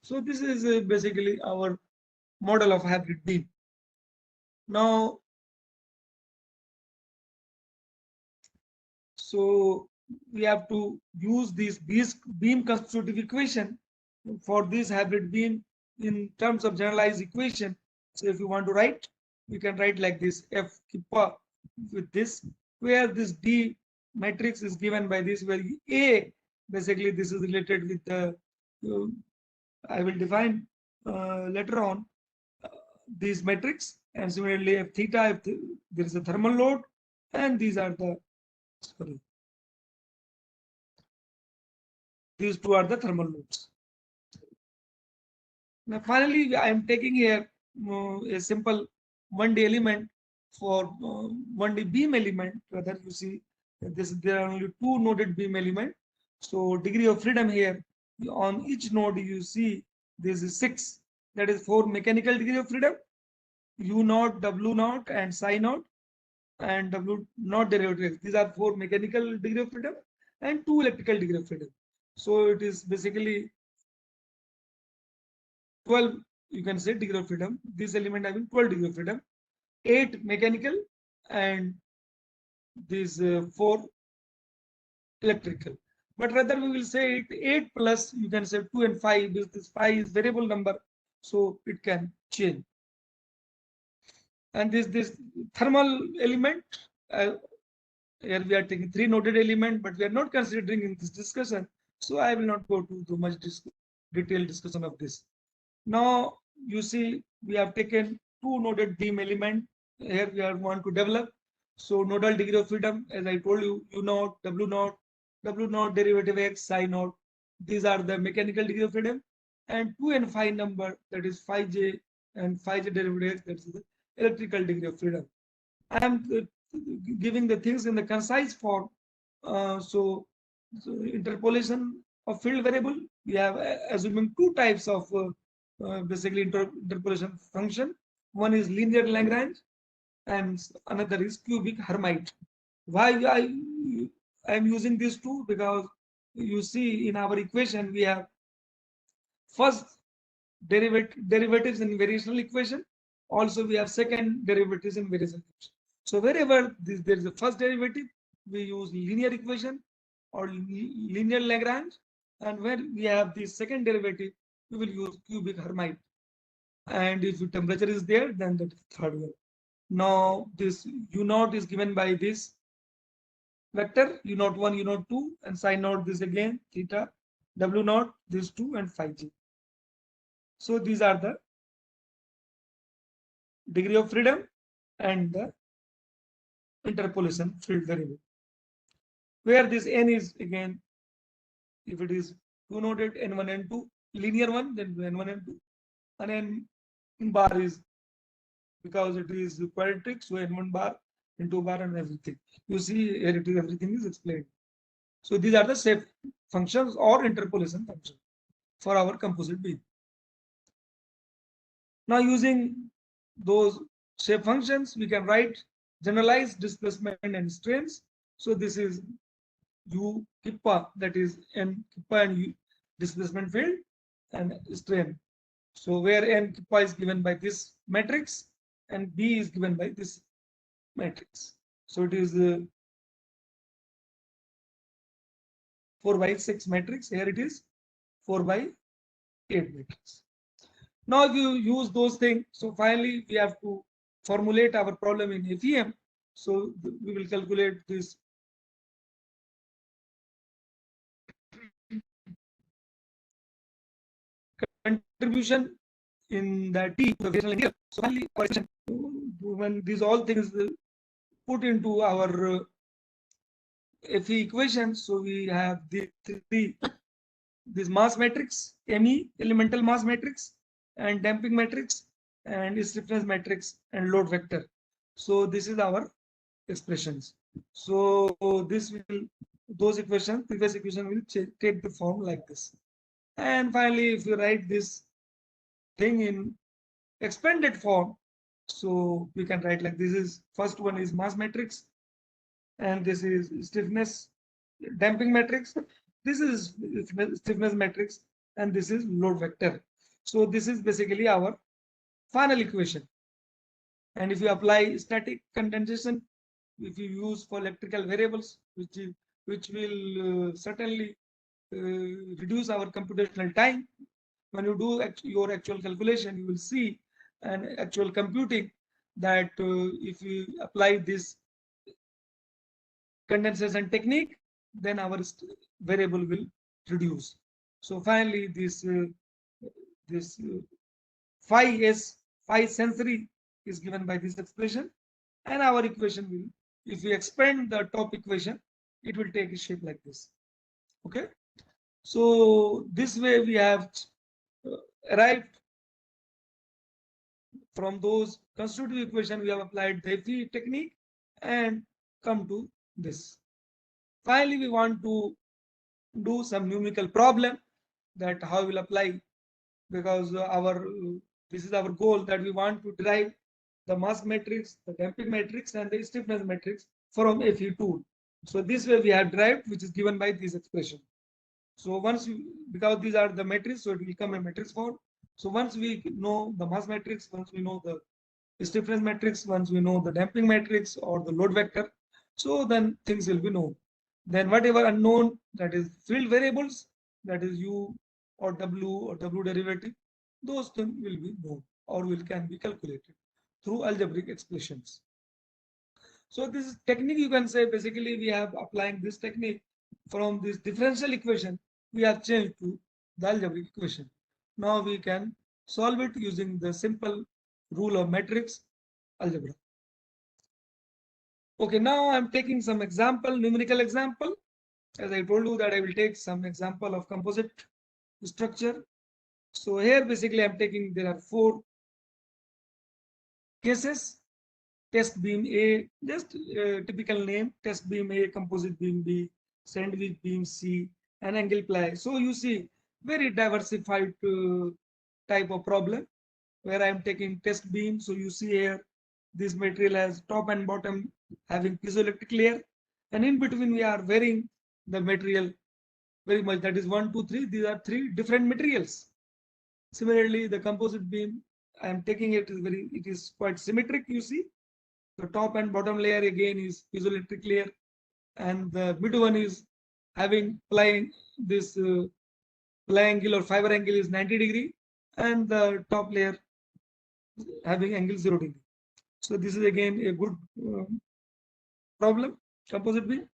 So this is basically our model of hybrid beam. Now, so we have to use this beam constitutive equation for this hybrid beam in terms of generalized equation. So if you want to write, you can write like this: F kippa with this, where this D matrix is given by this, where A, basically this is related with the, I will define later on these matrix, and similarly F theta if there is a thermal load, and these are the, sorry, these two are the thermal loads. Now finally, I am taking here a simple 1D element for 1D beam element. Whether you see this, there are only two noded beam element. So degree of freedom here on each node you see this is 6. That is 4 mechanical degree of freedom, U naught, W naught, and psi naught, and W naught derivatives. These are 4 mechanical degree of freedom and 2 electrical degree of freedom. So it is basically 12, you can say, degree of freedom. This element having 12 degree of freedom, 8 mechanical, and these 4 electrical. But rather we will say it 8 plus, you can say 2 and 5, because this 5 is variable number, so it can change. And this thermal element, here we are taking 3 noded element, but we are not considering in this discussion, so I will not go to too much detailed discussion of this. Now you see we have taken 2 noded beam element. Here we want to develop. So nodal degree of freedom, as I told you, U naught, W naught derivative X, psi naught. These are the mechanical degree of freedom, and 2 and 5 number, that is phi j and phi j derivative X, that is the electrical degree of freedom. I am giving the things in the concise form. So interpolation of field variable, we have assuming 2 types of basically interpolation function. One is linear Lagrange and another is cubic Hermite. Why I am using these two? Because you see in our equation we have first derivatives in variational equation. Also we have second derivatives in variational equation. So wherever there is a first derivative, we use linear equation or linear Lagrange, and when we have the second derivative, we will use cubic Hermite. And if the temperature is there, then that is third one. Now this U naught is given by this vector U naught 1, U naught 2, and psi naught this again theta, W naught this 2, and phi j. So these are the degree of freedom and the interpolation field variable. Where this n is again, if it is 2 noded n1 and 2, linear one, then n1 and 2, and n bar is, because it is quadratic, so n1 bar, n2 bar, and everything. You see here it is, everything is explained. So these are the shape functions or interpolation functions for our composite beam. Now using those shape functions, we can write generalized displacement and strains. So this is U kippa, that is n kippa and U displacement field and strain. So where n kippa is given by this matrix and B is given by this matrix. So it is 4/6 matrix. Here it is 4/8 matrix. Now you use those things. So finally we have to formulate our problem in FEM. So we will calculate this contribution in the T to the variational linear. So finally, when these all things put into our FE equation, so we have the this mass matrix, ME, elemental mass matrix, and damping matrix, and stiffness matrix, and load vector. So this is our expressions. So this will, those equations, previous equation will take the form like this. And finally, if you write this thing in expanded form, so we can write like this: is first one is mass matrix, and this is stiffness damping matrix, this is stiffness matrix, and this is load vector. So this is basically our final equation. And if you apply static condensation, if you use for electrical variables, which is which will certainly reduce our computational time. When you do your actual calculation, you will see an actual computing that if you apply this condensation technique, then our variable will reduce. So finally, this phi s phi sensory is given by this expression, and our equation will, if we expand the top equation, it will take a shape like this. Okay, so this way we have arrived from those constitutive equation. We have applied the FE technique and come to this. Finally, we want to do some numerical problem that how we'll apply, because this is our goal, that we want to derive the mass matrix, the damping matrix, and the stiffness matrix from FE tool. So this way we have derived, which is given by this expression. So once because these are the matrix, so it will come a matrix form. So once we know the mass matrix, once we know the stiffness matrix, once we know the damping matrix or the load vector, so then things will be known. Then whatever unknown, that is field variables, that is U or W derivative, those things will be known or can be calculated through algebraic expressions. So this technique, you can say, basically we have applying this technique from this differential equation, we have changed to the algebraic equation. Now we can solve it using the simple rule of matrix algebra. Okay, now I'm taking some example, numerical example. As I told you that I will take some example of composite structure. So here basically I'm taking, there are 4 cases. Test beam A, just typical name, test beam A, composite beam B, sandwich beam C, and angle ply. So you see very diversified type of problem where I am taking test beam. So you see here this material has top and bottom having piezoelectric layer, and in between we are varying the material very much. That is 1, 2, 3. These are 3 different materials. Similarly, the composite beam, I am taking it is quite symmetric. You see, the top and bottom layer again is piezoelectric layer, and the mid one is having ply, this ply angle or fiber angle is 90 degree, and the top layer having angle 0 degree. So this is again a good problem, composite beam.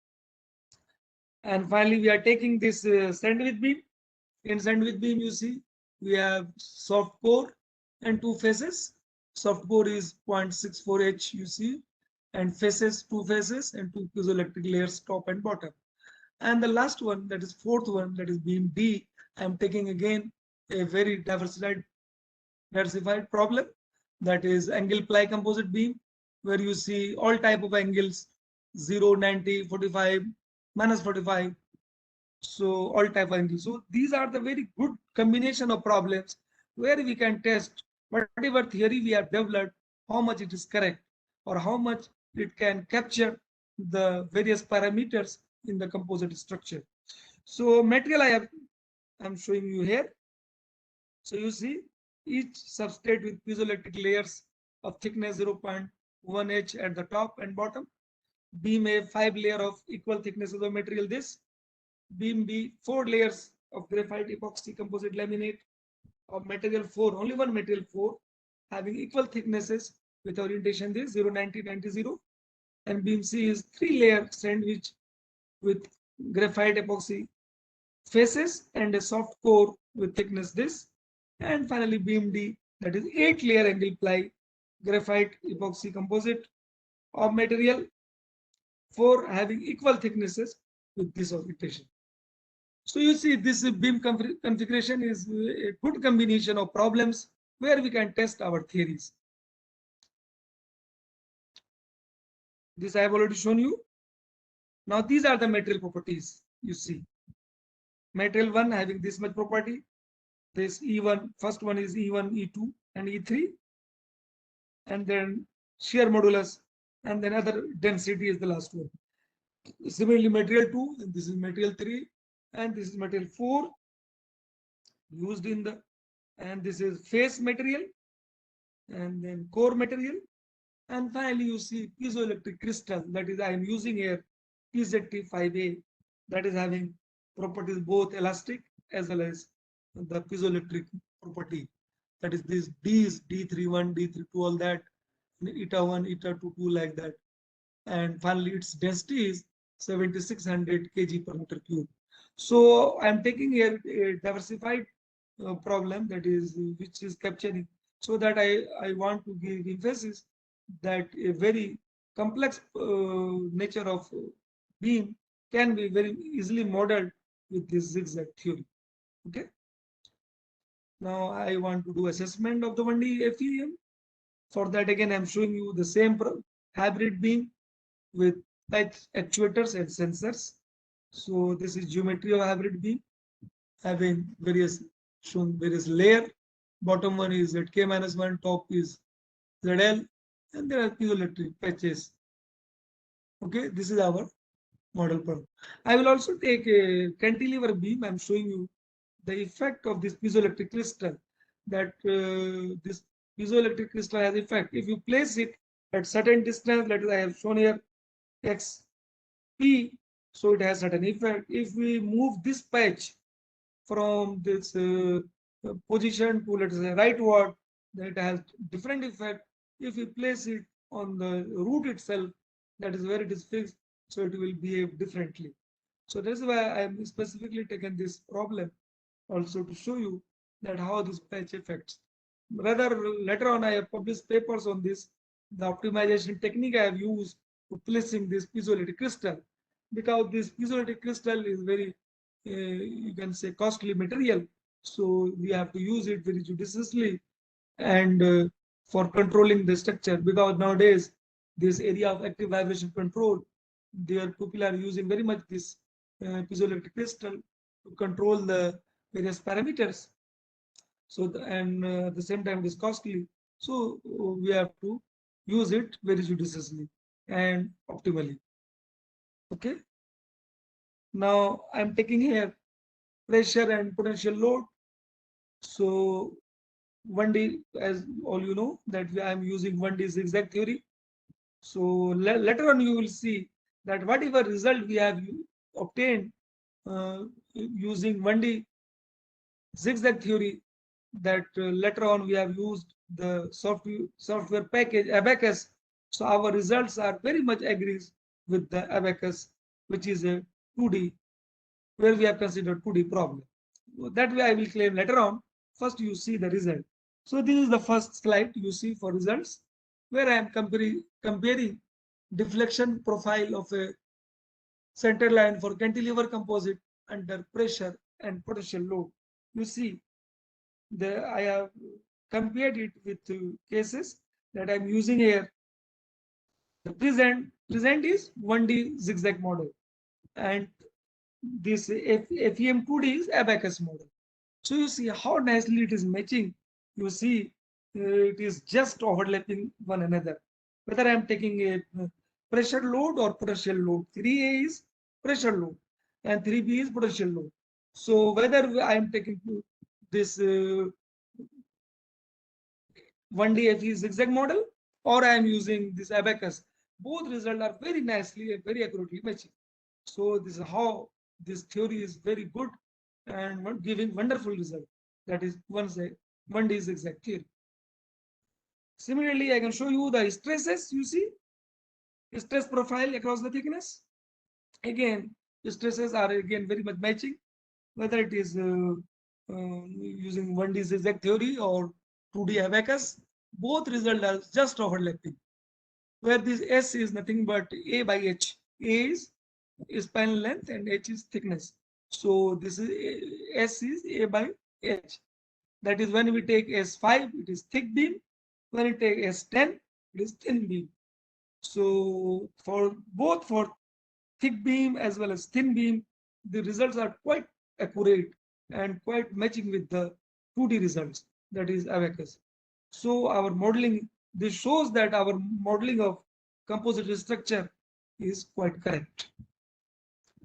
And finally, we are taking this sandwich beam. In sandwich beam, you see we have soft core and 2 faces. Soft core is 0.64 H, you see, and faces, 2 faces and 2 piezoelectric layers, top and bottom. And the last one, that is 4th one, that is beam D. I am taking again a very diversified problem, that is angle ply composite beam, where you see all type of angles, 0, 90, 45, minus 45. So all type of angles. So these are the very good combination of problems where we can test whatever theory we have developed, how much it is correct or how much it can capture the various parameters in the composite structure. So material I'm showing you here. So you see each substrate with piezoelectric layers of thickness 0.1 H at the top and bottom. Beam A, 5 layer of equal thicknesses of material this. Beam B, 4 layers of graphite epoxy composite laminate of material 4, only one material 4, having equal thicknesses with orientation this 0, 90, 90, 0. And beam C is 3 layer sandwich with graphite epoxy faces and a soft core with thickness this. And finally beam D, that is 8 layer angle ply graphite epoxy composite of material 4 having equal thicknesses with this orientation. So you see this beam configuration is a good combination of problems where we can test our theories. This I have already shown you. Now these are the material properties. You see material 1 having this much property. This E1, first one is E1, E2 and E3, and then shear modulus, and then other density is the last one. Similarly material 2, and this is material 3, and this is material 4 used in the, and this is face material, and then core material, and finally you see piezoelectric crystal, that is I am using here PZT5A that is having properties both elastic as well as the piezoelectric property. That is this D's, D31, D32, all that, eta 1, eta 2, 2 like that. And finally its density is 7600 kg per meter cube. So I'm taking here a diversified problem, that is which is capturing, so that I want to give emphasis that a very complex nature of beam can be very easily modeled with this zigzag theory. Okay. Now I want to do assessment of the 1D FEM. For that, again, I'm showing you the same hybrid beam with patch actuators and sensors. So this is geometry of hybrid beam, having shown various layer. Bottom one is ZK-1, top is ZL, and there are piezoelectric patches. Okay, this is our model problem. I will also take a cantilever beam. I'm showing you the effect of this piezoelectric crystal, that this piezoelectric crystal has effect. If you place it at certain distance, let us, I have shown here x p, so it has certain effect. If we move this patch from this position to, let us say, rightward, that has different effect. If we place it on the root itself, that is where it is fixed, so it will behave differently. So that's why I am specifically taken this problem also to show you that how this patch affects. Rather, later on I have published papers on this, the optimization technique I have used to placing this piezoelectric crystal, because this piezoelectric crystal is very, you can say, costly material. So we have to use it very judiciously and for controlling the structure, because nowadays this area of active vibration control, their people are using very much this piezoelectric crystal to control the various parameters. So at the same time it is costly. So we have to use it very judiciously and optimally. Okay. Now I'm taking here pressure and potential load. So 1D, as all you know, that I'm using 1D zigzag theory. So later on you will see that whatever result we have obtained using 1D zigzag theory, that later on we have used the software package Abaqus. So our results are very much agrees with the Abaqus, which is a 2D, where we have considered 2D problem. That way I will claim later on. First you see the result. So this is the first slide you see for results, where I am comparing deflection profile of a center line for cantilever composite under pressure and potential load. You see, I have compared it with cases that I'm using here. The present is 1D zigzag model, and this FEM 2D is Abaqus model. So you see how nicely it is matching. You see it is just overlapping one another. Whether I am taking a pressure load or potential load, 3A is pressure load and 3B is potential load. So whether I am taking this 1D FE zigzag model or I am using this Abaqus, both results are very nicely and very accurately matching. So this is how this theory is very good and giving wonderful result. That is 1D zigzag theory. Similarly, I can show you the stresses. You see stress profile across the thickness. Again, the stresses are again very much matching, whether it is using 1D zigzag theory or 2D Abaqus. Both results are just overlapping, where this S is nothing but A by H. A is spanal length and H is thickness. So this is S is A by H. That is when we take S5, it is thick beam. When we take S10, it is thin beam. So for both for thick beam as well as thin beam, the results are quite accurate and quite matching with the 2D results, that is Abaqus. So our modeling, this shows that our modeling of composite structure is quite correct.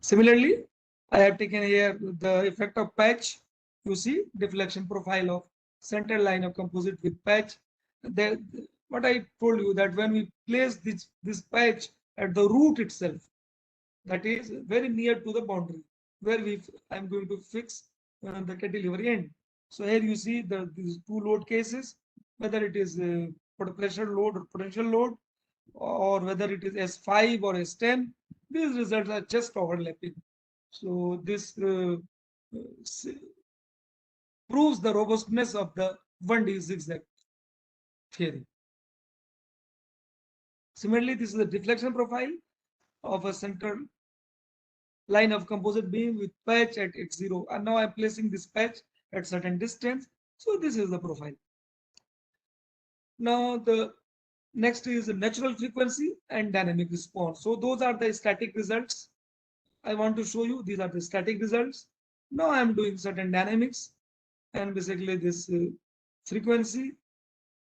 Similarly, I have taken here the effect of patch. You see deflection profile of center line of composite with patch. What I told you, that when we place this patch at the root itself, that is very near to the boundary where I'm going to fix the cantilever end. So here you see these two load cases, whether it is pressure load or potential load, or whether it is S5 or S10, these results are just overlapping. So this proves the robustness of the 1D zigzag theory. Similarly, this is the deflection profile of a central line of composite beam with patch at x0, and now I'm placing this patch at certain distance. So this is the profile. Now the next is the natural frequency and dynamic response. So those are the static results. I want to show you these are the static results. Now I'm doing certain dynamics, and basically this frequency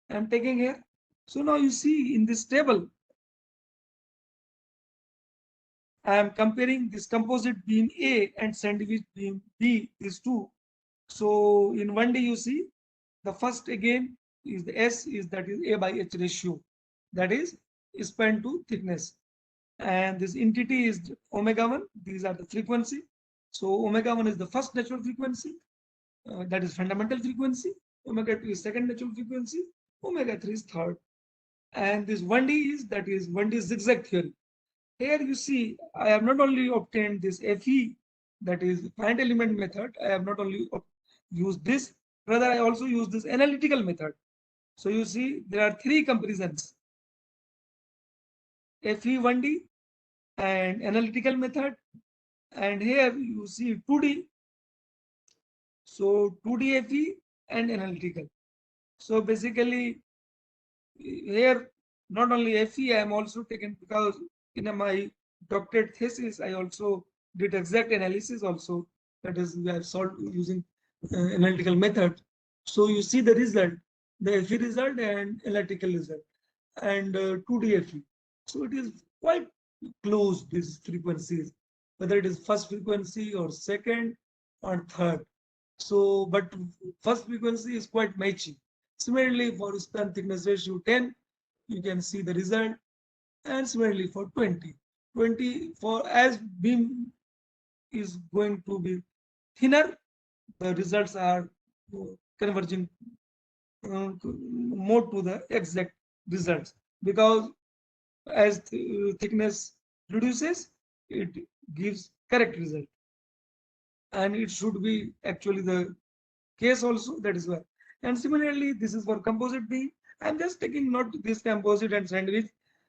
I'm taking here. So now you see in this table, I am comparing this composite beam A and sandwich beam B, these two. So in 1D you see the first again is the S is that is A by H ratio, that is span to thickness, and this entity is omega 1. These are the frequency. So omega 1 is the first natural frequency, that is fundamental frequency. Omega 2 is second natural frequency. Omega 3 is third. And this 1D is that is 1D zigzag theory. Here you see I have not only obtained this FE, that is finite element method. I have not only used this, rather I also use this analytical method. So you see there are three comparisons: FE1D and analytical method, and here you see 2D. So 2D FE and analytical. So basically here not only FE I am also taken, because in my doctorate thesis I also did exact analysis also, that is we have solved using analytical method. So you see the result, the FE result and analytical result, and 2D FE. So it is quite close, these frequencies, whether it is first frequency or second or third. So but first frequency is quite matching. Similarly for span thickness ratio 10, you can see the result, and similarly for 20 for as beam is going to be thinner, the results are converging more to the exact results, because as thickness reduces, it gives correct result, and it should be actually the case also, that is why. And similarly this is for composite beam. I'm just taking not this composite and sandwich,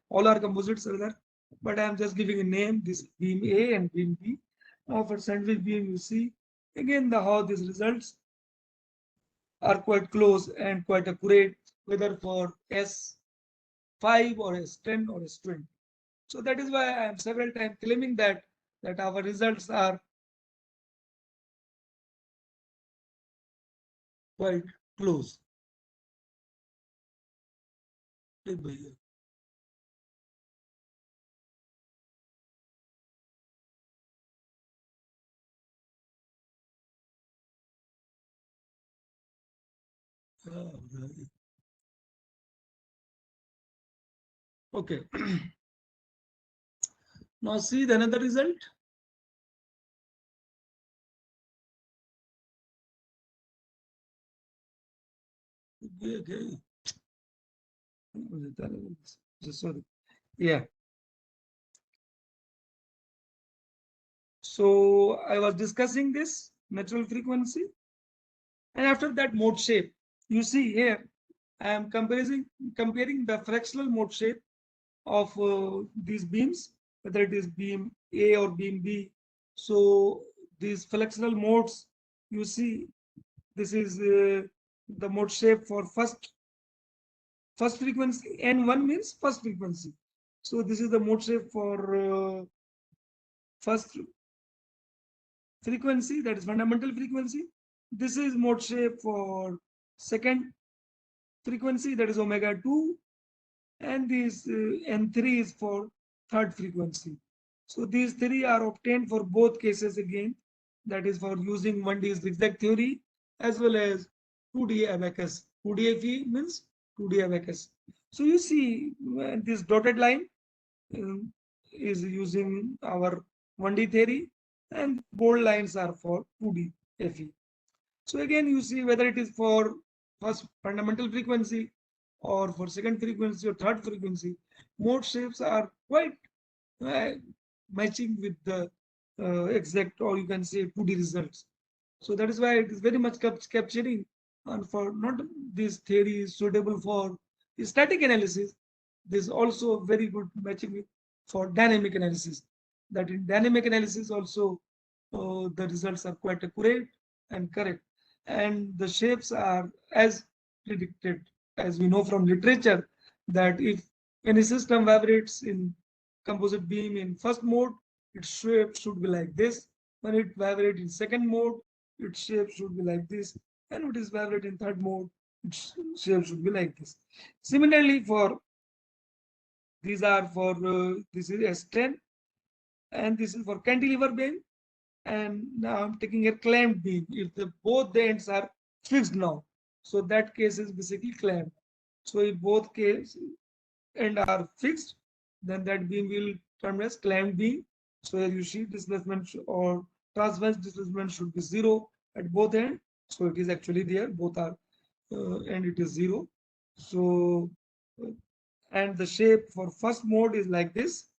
all are composites are there, but I'm just giving a name, this beam A and beam B. Now for sandwich beam you see again how these results are quite close and quite accurate, whether for S5 or S10 or S20. So that is why I am several times claiming that our results are quite close. Okay. Now see the another result. Okay. Sorry. Yeah. So I was discussing this natural frequency, and after that mode shape, you see here I am comparing the fractional mode shape of these beams, whether it is beam A or beam B. So these fractional modes, you see this is the mode shape for first frequency, N1 means first frequency. So this is the mode shape for first frequency, that is fundamental frequency. This is mode shape for second frequency, that is omega 2, and this N3 is for third frequency. So these three are obtained for both cases again, that is for using 1D zigzag theory as well as 2D abacus. 2D FE means 2D abacus. So you see this dotted line is using our 1D theory, and bold lines are for 2D FE. So again, you see whether it is for first fundamental frequency or for second frequency or third frequency, mode shapes are quite uh, matching with the exact, or you can say 2D results. So that is why it is very much capturing, and for not this theory is suitable for static analysis. This is also very good matching with for dynamic analysis. That in dynamic analysis also the results are quite accurate and correct, and the shapes are as predicted, as we know from literature, that if any system vibrates in composite beam in first mode, its shape should be like this. When it vibrates in second mode, its shape should be like this, and it is vibrate in third mode, its shape should be like this. Similarly, for these are for this is S10, and this is for cantilever beam, and now I'm taking a clamped beam. If the both the ends are fixed now, so that case is basically clamped. So if both case end are fixed, then that beam will term as clamped beam. So here you see displacement or transverse displacement should be 0 at both ends. So it is actually there, both are and it is 0. So and the shape for first mode is like this,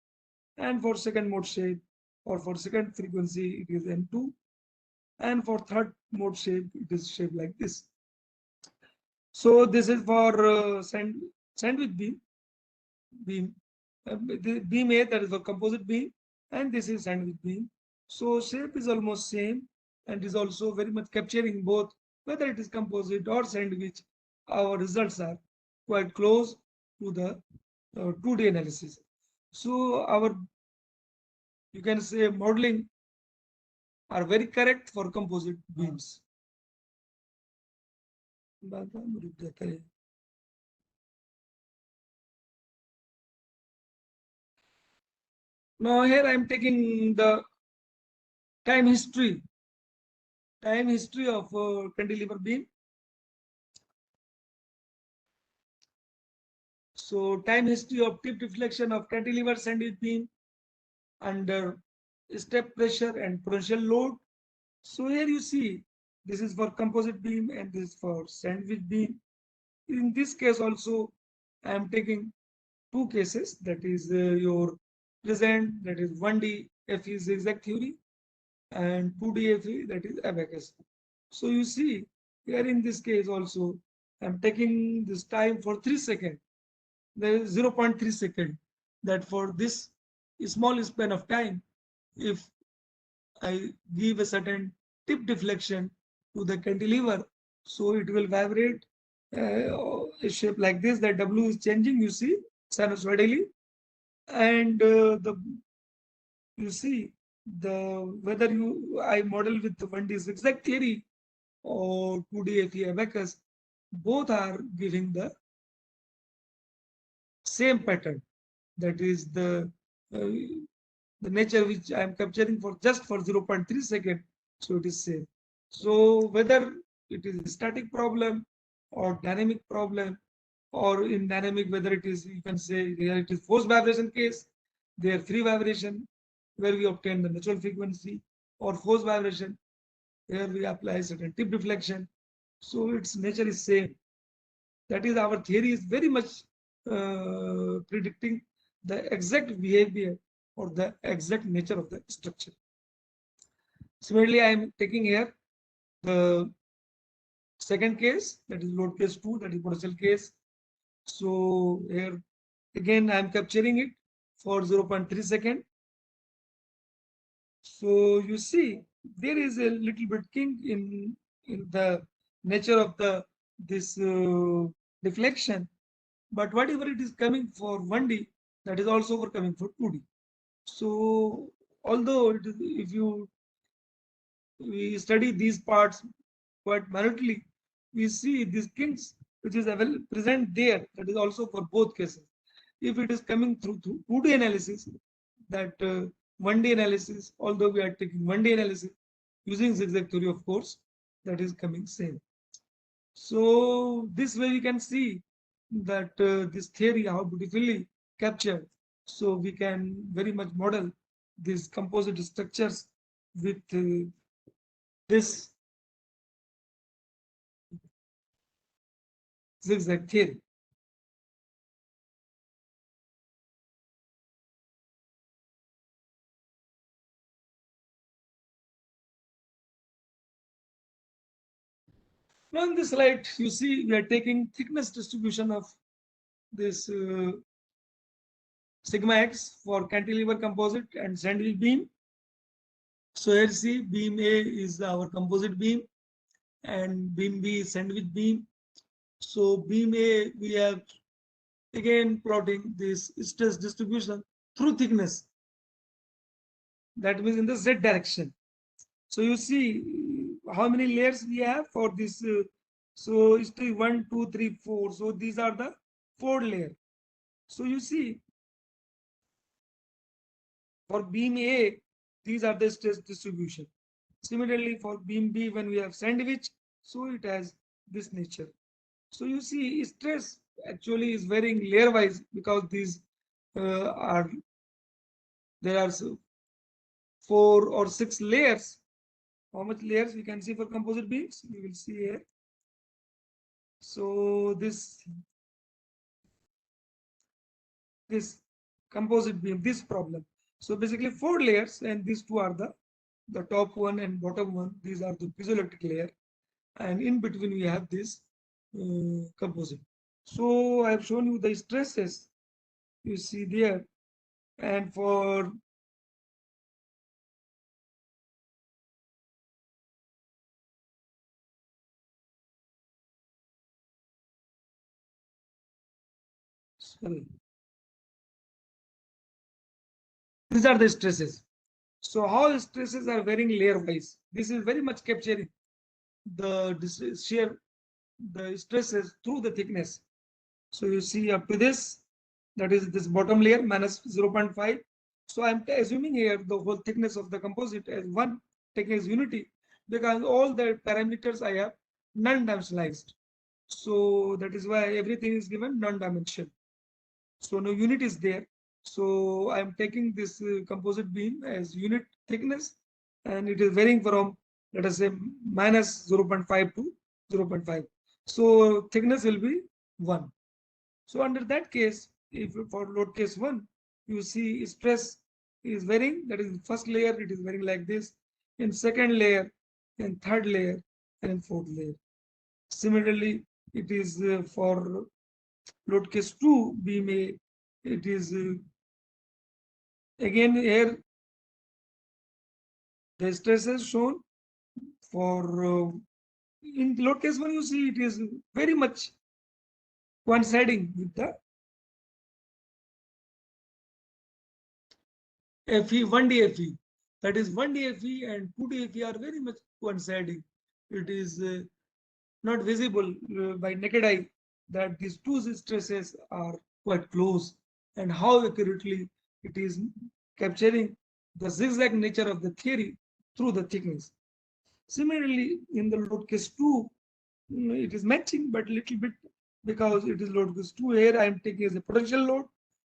and for second mode shape or for second frequency it is M2, and for third mode shape it is shaped like this. So this is for sandwich beam the beam A, that is for composite beam, and this is sandwich beam. So shape is almost same, and is also very much capturing both whether it is composite or sandwich. Our results are quite close to the 2D analysis. So our, you can say, modeling are very correct for composite beams. Now here I am taking the time history of cantilever beam. So time history of tip deflection of cantilever sandwich beam under step pressure and potential load. So here you see this is for composite beam and this is for sandwich beam. In this case also I am taking two cases, that is your present, that is 1D FE zigzag theory, and 2D FE, that is abacus. So you see here in this case also I am taking this time for 3 seconds. There is 0.3 second, that for this small span of time, if I give a certain tip deflection to the cantilever, so it will vibrate a shape like this, that W is changing, you see, sinusoidally, and the you see the whether I model with the 1D zigzag theory or 2D FE abacus, both are giving the same pattern, that is the nature which I am capturing for just for 0.3 second, so it is same. So whether it is a static problem or dynamic problem, or in dynamic whether it is, you can say here it is forced vibration case, there free vibration where we obtain the natural frequency, or forced vibration where we apply certain tip deflection, so its nature is same. That is, our theory is very much predicting the exact behavior or the exact nature of the structure. Similarly, I am taking here the second case, that is load case 2, that is potential case. So here again I am capturing it for 0.3 second. So you see there is a little bit kink in the nature of the this deflection, but whatever it is coming for 1D, that is also for coming for 2D. So although it is, if we study these parts quite minutely, we see these kinks which is present there, that is also for both cases. If it is coming through 2D analysis, that 1D analysis, although we are taking 1D analysis using zigzag theory, of course, that is coming same. So this way we can see that this theory how beautifully captured. So we can very much model these composite structures with this zigzag theory. Now in this slide, you see we are taking thickness distribution of this sigma x for cantilever composite and sandwich beam. So here see beam A is our composite beam and beam B is sandwich beam. So beam A, we have again plotting this stress distribution through thickness. That means in the Z direction. So you see how many layers we have for this. So it's 1, 2, 3, 4. So these are the 4 layer. So you see for beam A, these are the stress distribution. Similarly for beam B, when we have sandwich, so it has this nature. So you see stress actually is varying layer wise because these there are 4 or 6 layers. How much layers we can see for composite beams? We will see here. So this composite beam, this problem. So basically 4 layers, and these two are the top one and bottom one. These are the piezoelectric layer, and in between we have this composite. So I have shown you the stresses you see there, and for sorry, these are the stresses. So how stresses are varying layer wise. This is very much capturing the shear, the stresses through the thickness. So you see up to this, that is this bottom layer minus 0.5. So I'm assuming here the whole thickness of the composite as 1, taking as unity, because all the parameters I have non-dimensionalized. So that is why everything is given non-dimensional. So no unit is there. So I'm taking this composite beam as unit thickness, and it is varying from, let us say, minus 0.5 to 0.5. So thickness will be 1. So under that case, if for load case 1, you see stress is varying. That is first layer, it is varying like this. In second layer, in third layer, and in fourth layer. Similarly, it is for load case 2 beam A, it is again here the stresses shown for in load case 1, you see it is very much coinciding with the FE, 1D FE. That is 1D FE and 2D FE are very much coinciding. It is not visible by naked eye that these two stresses are quite close, and how accurately it is capturing the zigzag nature of the theory through the thickness. Similarly, in the load case 2, it is matching, but little bit, because it is load case 2 here I am taking as a potential load.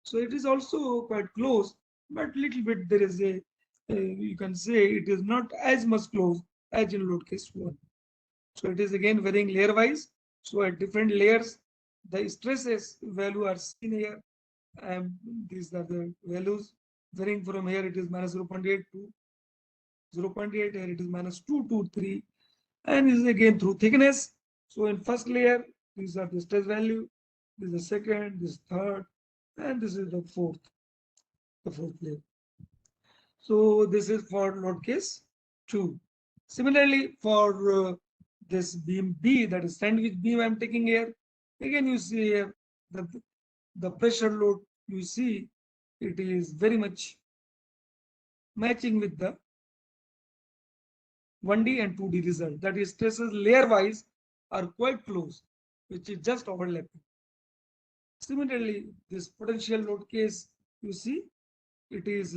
So it is also quite close, but little bit there is a, you can say it is not as much close as in load case 1. So it is again varying layer wise. So at different layers, the stresses value are seen here. And these are the values varying from here. It is minus 0.8 to 0.8, here it is minus 2 to 3. And this is again through thickness. So in first layer, these are the stress value. This is the second, this is third, and this is the fourth layer. So this is for load case 2. Similarly, for this beam B, that is sandwich beam I'm taking here, again you see here the pressure load, you see it is very much matching with the 1D and 2D result. That is, stresses layer wise are quite close, which is just overlapping. Similarly, this potential load case, you see it is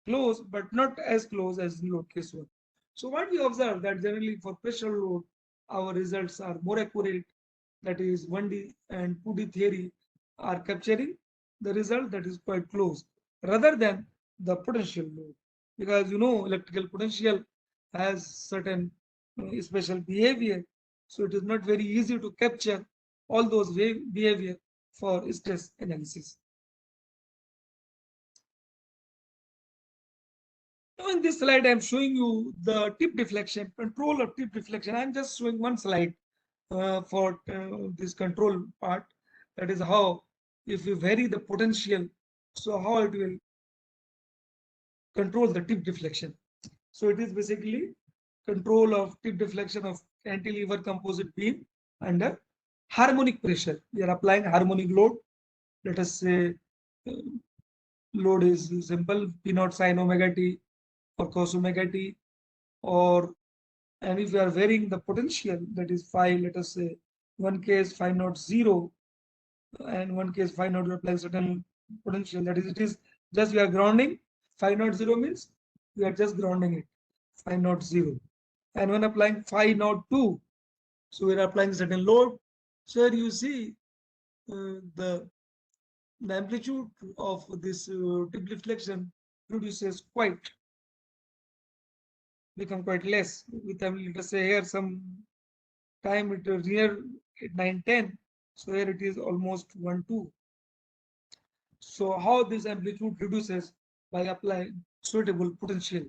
close, but not as close as in load case 1. So what we observe that generally for pressure load, our results are more accurate. That is 1D and 2D theory are capturing the result that is quite close, rather than the potential load, because electrical potential has certain special behavior, so it is not very easy to capture all those behavior for stress analysis. Now in this slide, I'm showing you the tip deflection, control of tip deflection. I'm just showing one slide for this control part. That is how, if you vary the potential, so how it will control the tip deflection. So it is basically control of tip deflection of cantilever composite beam under harmonic pressure. We are applying harmonic load. Let us say load is simple, P naught sin omega t or cos omega t, or and if we are varying the potential, that is phi, let us say one case phi naught 0 and one case phi naught applying certain potential, that is it is just we are grounding. Phi naught 0 means we are just grounding it, phi naught 0, and when applying phi naught 2, so we are applying certain load. So here you see the amplitude of this tip deflection produces become quite less with, let us say here some time it is near 9-10, so here it is almost 1-2. So how this amplitude reduces? By applying suitable potential.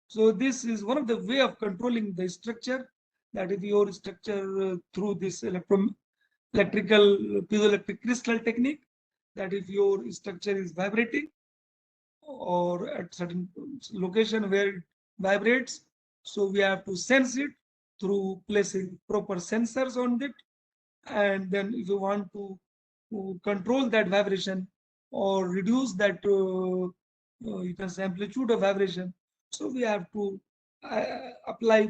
So this is one of the way of controlling the structure, that if your structure through this electrical piezoelectric crystal technique, that if your structure is vibrating or at certain location where it vibrates, so we have to sense it through placing proper sensors on it. And then if you want to control that vibration or reduce that you can say amplitude of vibration, so we have to apply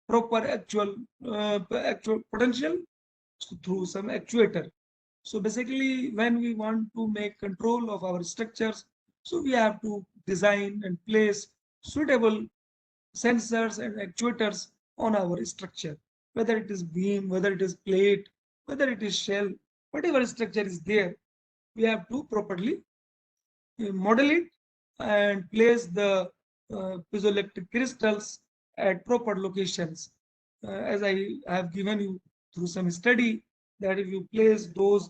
proper actual potential through some actuator. So basically, when we want to make control of our structures, so we have to design and place suitable sensors and actuators on our structure, whether it is beam, whether it is plate, whether it is shell, whatever structure is there, we have to properly model it and place the piezoelectric crystals at proper locations. As I have given you through some study, that if you place those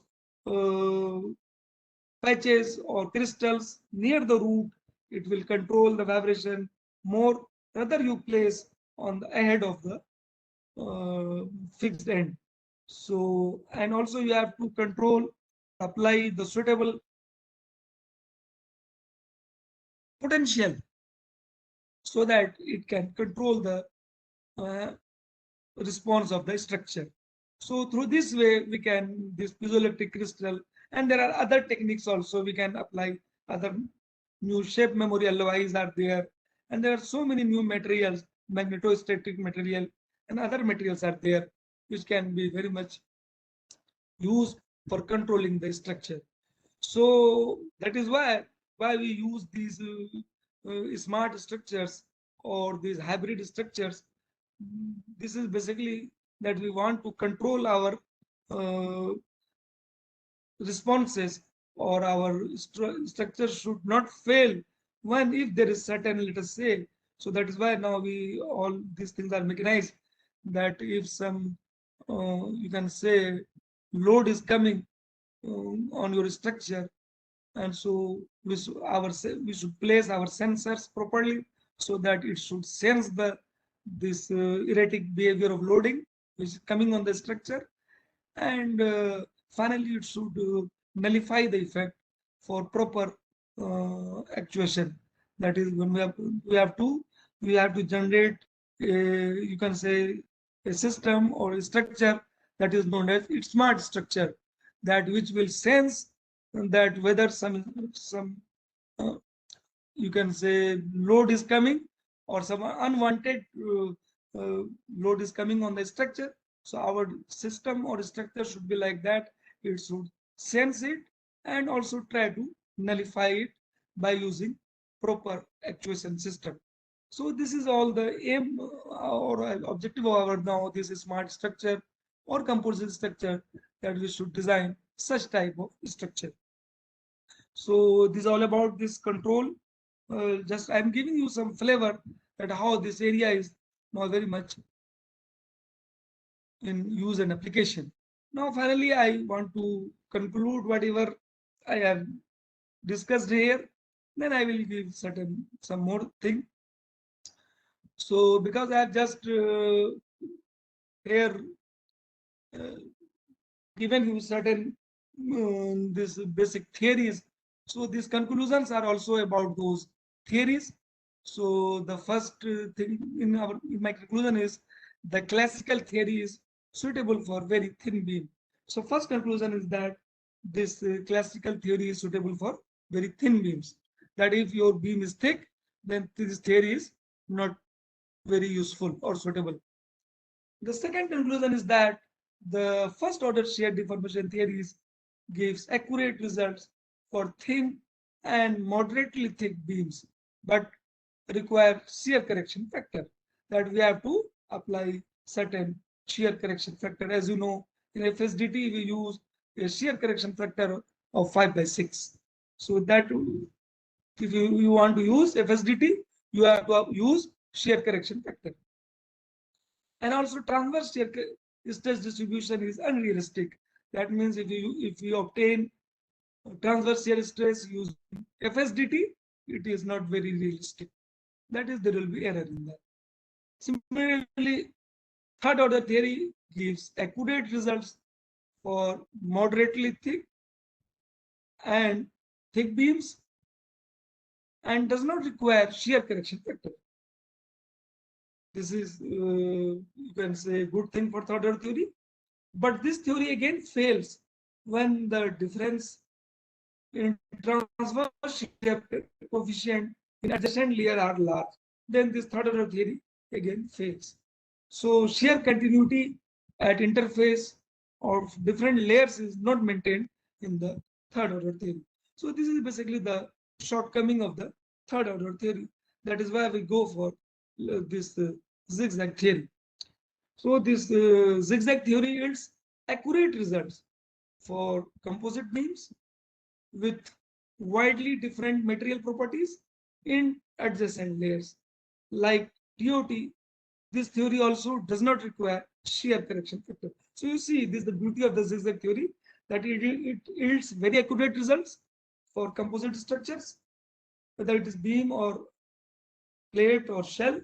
patches or crystals near the root, it will control the vibration more, rather you place on the ahead of the fixed end. So, and also you have to control, apply the suitable potential so that it can control the response of the structure. So through this way, we can, this piezoelectric crystal, and there are other techniques also, we can apply other new shape memory alloys are there, and there are so many new materials, magnetostatic material and other materials are there, which can be very much used for controlling the structure. So that is why we use these smart structures or these hybrid structures. This is basically that we want to control our responses, or our structure should not fail when if there is certain, let us say. So that is why now we all these things are mechanized, that if some you can say load is coming on your structure, and so we should place our sensors properly so that it should sense this erratic behavior of loading which is coming on the structure, and finally it should nullify the effect for proper actuation. That is, when we have to generate a, you can say, a system or a structure that is known as its smart structure, that which will sense that whether some you can say load is coming or some unwanted load is coming on the structure. So our system or structure should be like that. It should sense it and also try to nullify it by using proper actuation system. So this is all the aim or objective of our now this is smart structure or composite structure, that we should design such type of structure. So this is all about this control just I'm giving you some flavor that how this area is now very much in use and application. Now, finally, I want to conclude whatever I have discussed here. Then I will give some more thing. So, because I have just here uh, given you certain this basic theories, so these conclusions are also about those theories. So, the first thing in my conclusion is the classical theory is suitable for very thin beam. So, first conclusion is that this classical theory is suitable for very thin beams. That if your beam is thick, then this theory is not very useful or suitable. The second conclusion is that the first order shear deformation theories gives accurate results for thin and moderately thick beams, but require shear correction factor, that we have to apply certain shear correction factor. As you know, in FSDT we use a shear correction factor of 5/6. So that if you want to use FSDT, you have to use shear correction factor. And also transverse shear stress distribution is unrealistic. That means if you obtain transverse shear stress using FSDT, it is not very realistic. That is, there will be error in that. Similarly, third order theory gives accurate results for moderately thick and thick beams and does not require shear correction factor. This is, you can say, good thing for third order theory. But this theory again fails when the difference in transverse shear coefficient in adjacent layer are large. Then this third order theory again fails. So shear continuity at interface of different layers is not maintained in the third order theory. So this is basically the shortcoming of the third order theory. That is why we go for this zigzag theory. So this zigzag theory yields accurate results for composite beams with widely different material properties in adjacent layers. Like TOT, this theory also does not require shear correction factor. So you see, this is the beauty of the zigzag theory, that it yields very accurate results for composite structures, whether it is beam or plate or shell.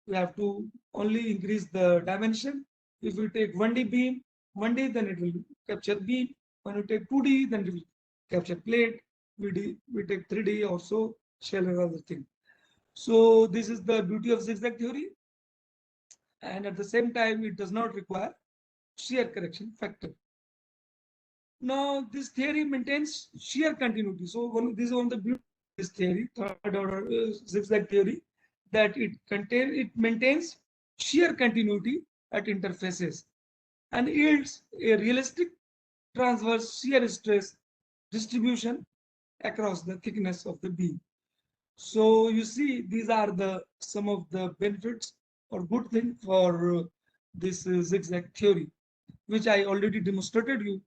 We have to only increase the dimension. If we take 1D beam, 1D, then it will capture beam. When we take 2D, then it will capture plate. We take 3D also, shell and other thing. So this is the beauty of zigzag theory. And at the same time, it does not require shear correction factor. Now, this theory maintains shear continuity. So this is one of the beauty of this theory, third order zigzag theory, that it maintains shear continuity at interfaces and yields a realistic transverse shear stress distribution across the thickness of the beam. So you see, these are some of the benefits or good thing for this zigzag theory, which I already demonstrated you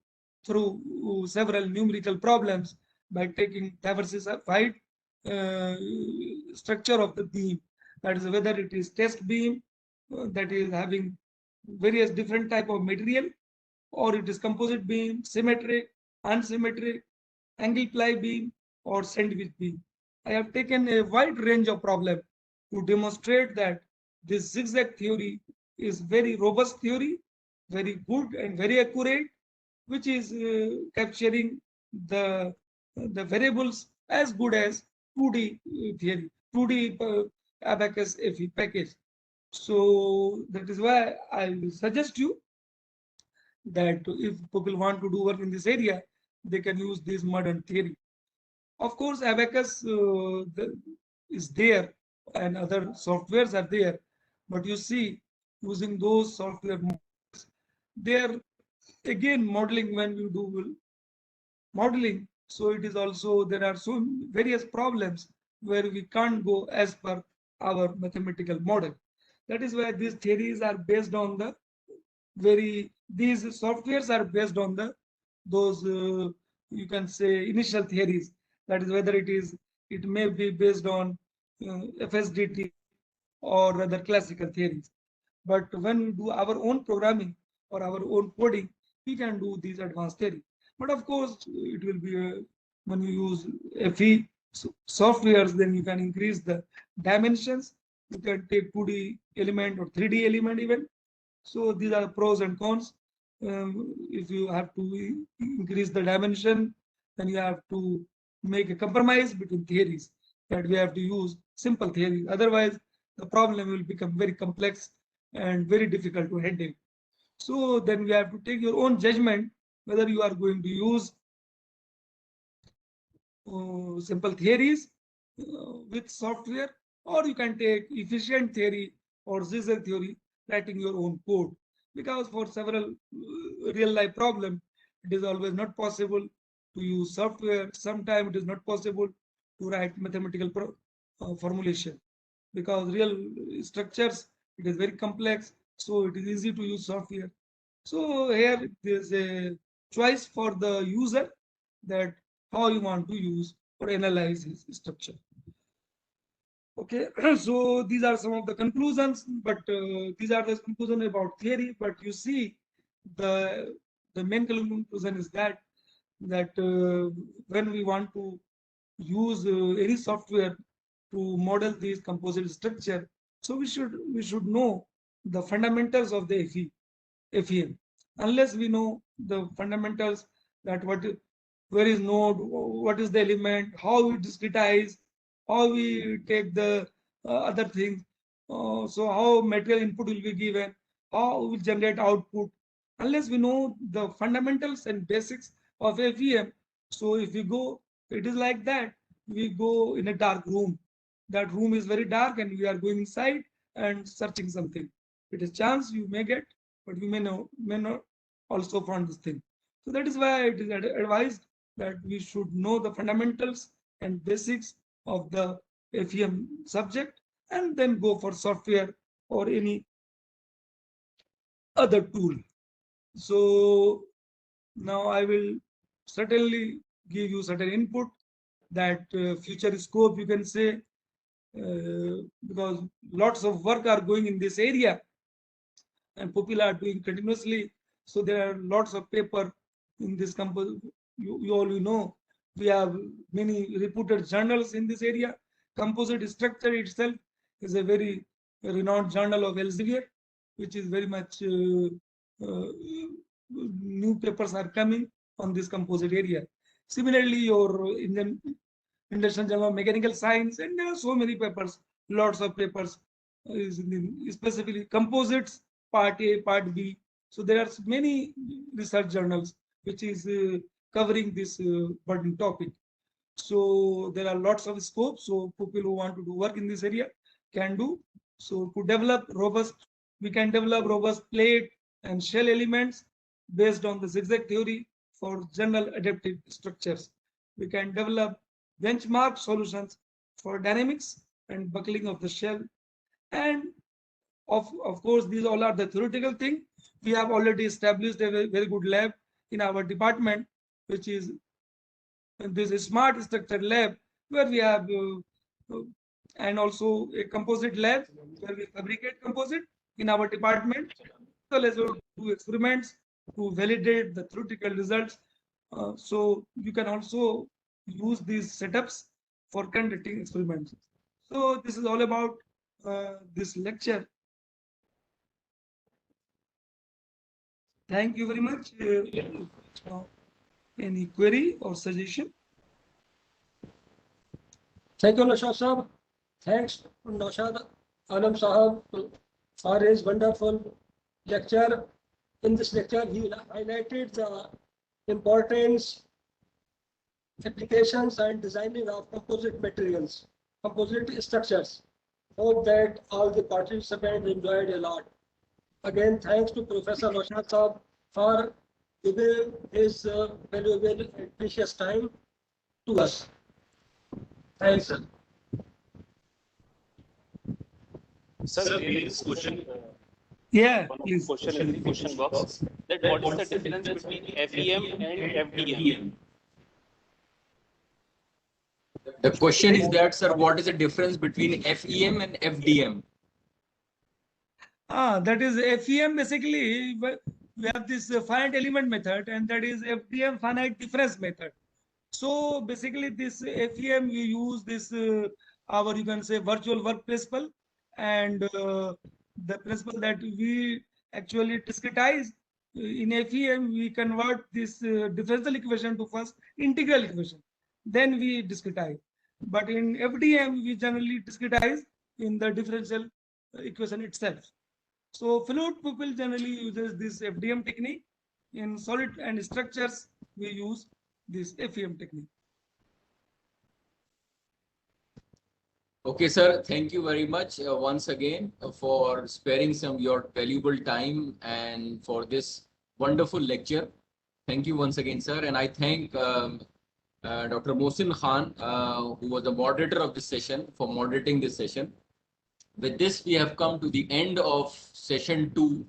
through several numerical problems by taking diversified structure of the beam. That is, whether it is test beam that is having various different type of material, or it is composite beam, symmetric, unsymmetric, angle ply beam, or sandwich beam. I have taken a wide range of problems to demonstrate that this zigzag theory is very robust theory, very good and very accurate, which is capturing the variables as good as 2D theory, 2D Abaqus FE package. So that is why I will suggest you that if people want to do work in this area, they can use this modern theory. Of course, Abaqus is there and other softwares are there, but you see, using those software, they are again modeling. When you do modeling, so it is also, there are so various problems where we can't go as per our mathematical model. That is why these theories are based on the these softwares are based on those you can say initial theories. That is, whether it is it may be based on FSDT or other classical theories. But when we do our own programming or our own coding, we can do these advanced theory. But of course, it will be when you use FE softwares, then you can increase the dimensions. You can take 2D element or 3D element even. So these are the pros and cons. If you have to increase the dimension, then you have to make a compromise between theories, that we have to use simple theories. Otherwise, the problem will become very complex and very difficult to handle. So then we have to take your own judgment whether you are going to use simple theories with software, or you can take efficient theory or zigzag theory, writing your own code. Because for several real life problems, it is always not possible to use software. Sometimes it is not possible to write mathematical formulation, because real structures, it is very complex, so it is easy to use software. So here there's a choice for the user, that how you want to use or analyze his structure. Okay, so these are some of the conclusions, but these are the conclusions about theory. But you see, the main conclusion is that when we want to use any software to model these composite structure, so we should know the fundamentals of the FEM. Unless we know the fundamentals, that where is node, what is the element, how we discretize, how we take the other things, so how material input will be given, how we generate output. Unless we know the fundamentals and basics of FEM, so if we go, it is like that we go in a dark room. That room is very dark and we are going inside and searching something. It is chance you may get, but you may not also find this thing. So that is why it is advised that we should know the fundamentals and basics of the FEM subject, and then go for software or any other tool. So now I will certainly give you certain input, that future scope, you can say, because lots of work are going in this area and people are doing continuously. So there are lots of paper in this company. You all know, we have many reputed journals in this area. Composite structure itself is a very renowned journal of Elsevier, which is very much new papers are coming on this composite area. Similarly, your Indian International Journal of Mechanical Science, and there are so many papers, lots of papers, specifically composites, part A, part B. So there are many research journals which is covering this burden topic. So there are lots of scopes. So people who want to do work in this area can do. So to develop robust, we can develop robust plate and shell elements based on the zigzag theory for general adaptive structures. We can develop benchmark solutions for dynamics and buckling of the shell. And of course, these all are the theoretical thing. We have already established a very good lab in our department, which is this smart structure lab, where we have and also a composite lab where we fabricate composite in our department, as well as do experiments to validate the theoretical results. So you can also use these setups for conducting experiments. So this is all about this lecture. Thank you very much. Any query or suggestion? Thank you, Naushad Sahab. Thanks, Naushad Alam Sahab, for his wonderful lecture. In this lecture, he highlighted the importance, applications, and designing of composite materials, composite structures. Hope that all the participants enjoyed a lot. Again, thanks to Professor Naushad Sahab for giving his valuable and precious time to us. Thanks, sir. Sir, we have this question. Yeah, One please. question in the question box. That what is the difference between FEM and FDM? The question is that, sir, what is the difference between FEM and FDM? That is FEM. Basically, we have this finite element method, and that is FDM, finite difference method. So basically, this FEM, we use this our, you can say, virtual work principle, and the principle that we actually discretize in FEM, we convert this differential equation to first integral equation, then we discretize. But in FDM, we generally discretize in the differential equation itself. So fluid pupil generally uses this FDM technique. In solid and structures, we use this FEM technique. Okay, sir. Thank you very much once again for sparing some your valuable time and for this wonderful lecture. Thank you once again, sir. And I thank Dr. Mohsin Khan, who was the moderator of this session, for moderating this session. With this, we have come to the end of session 2.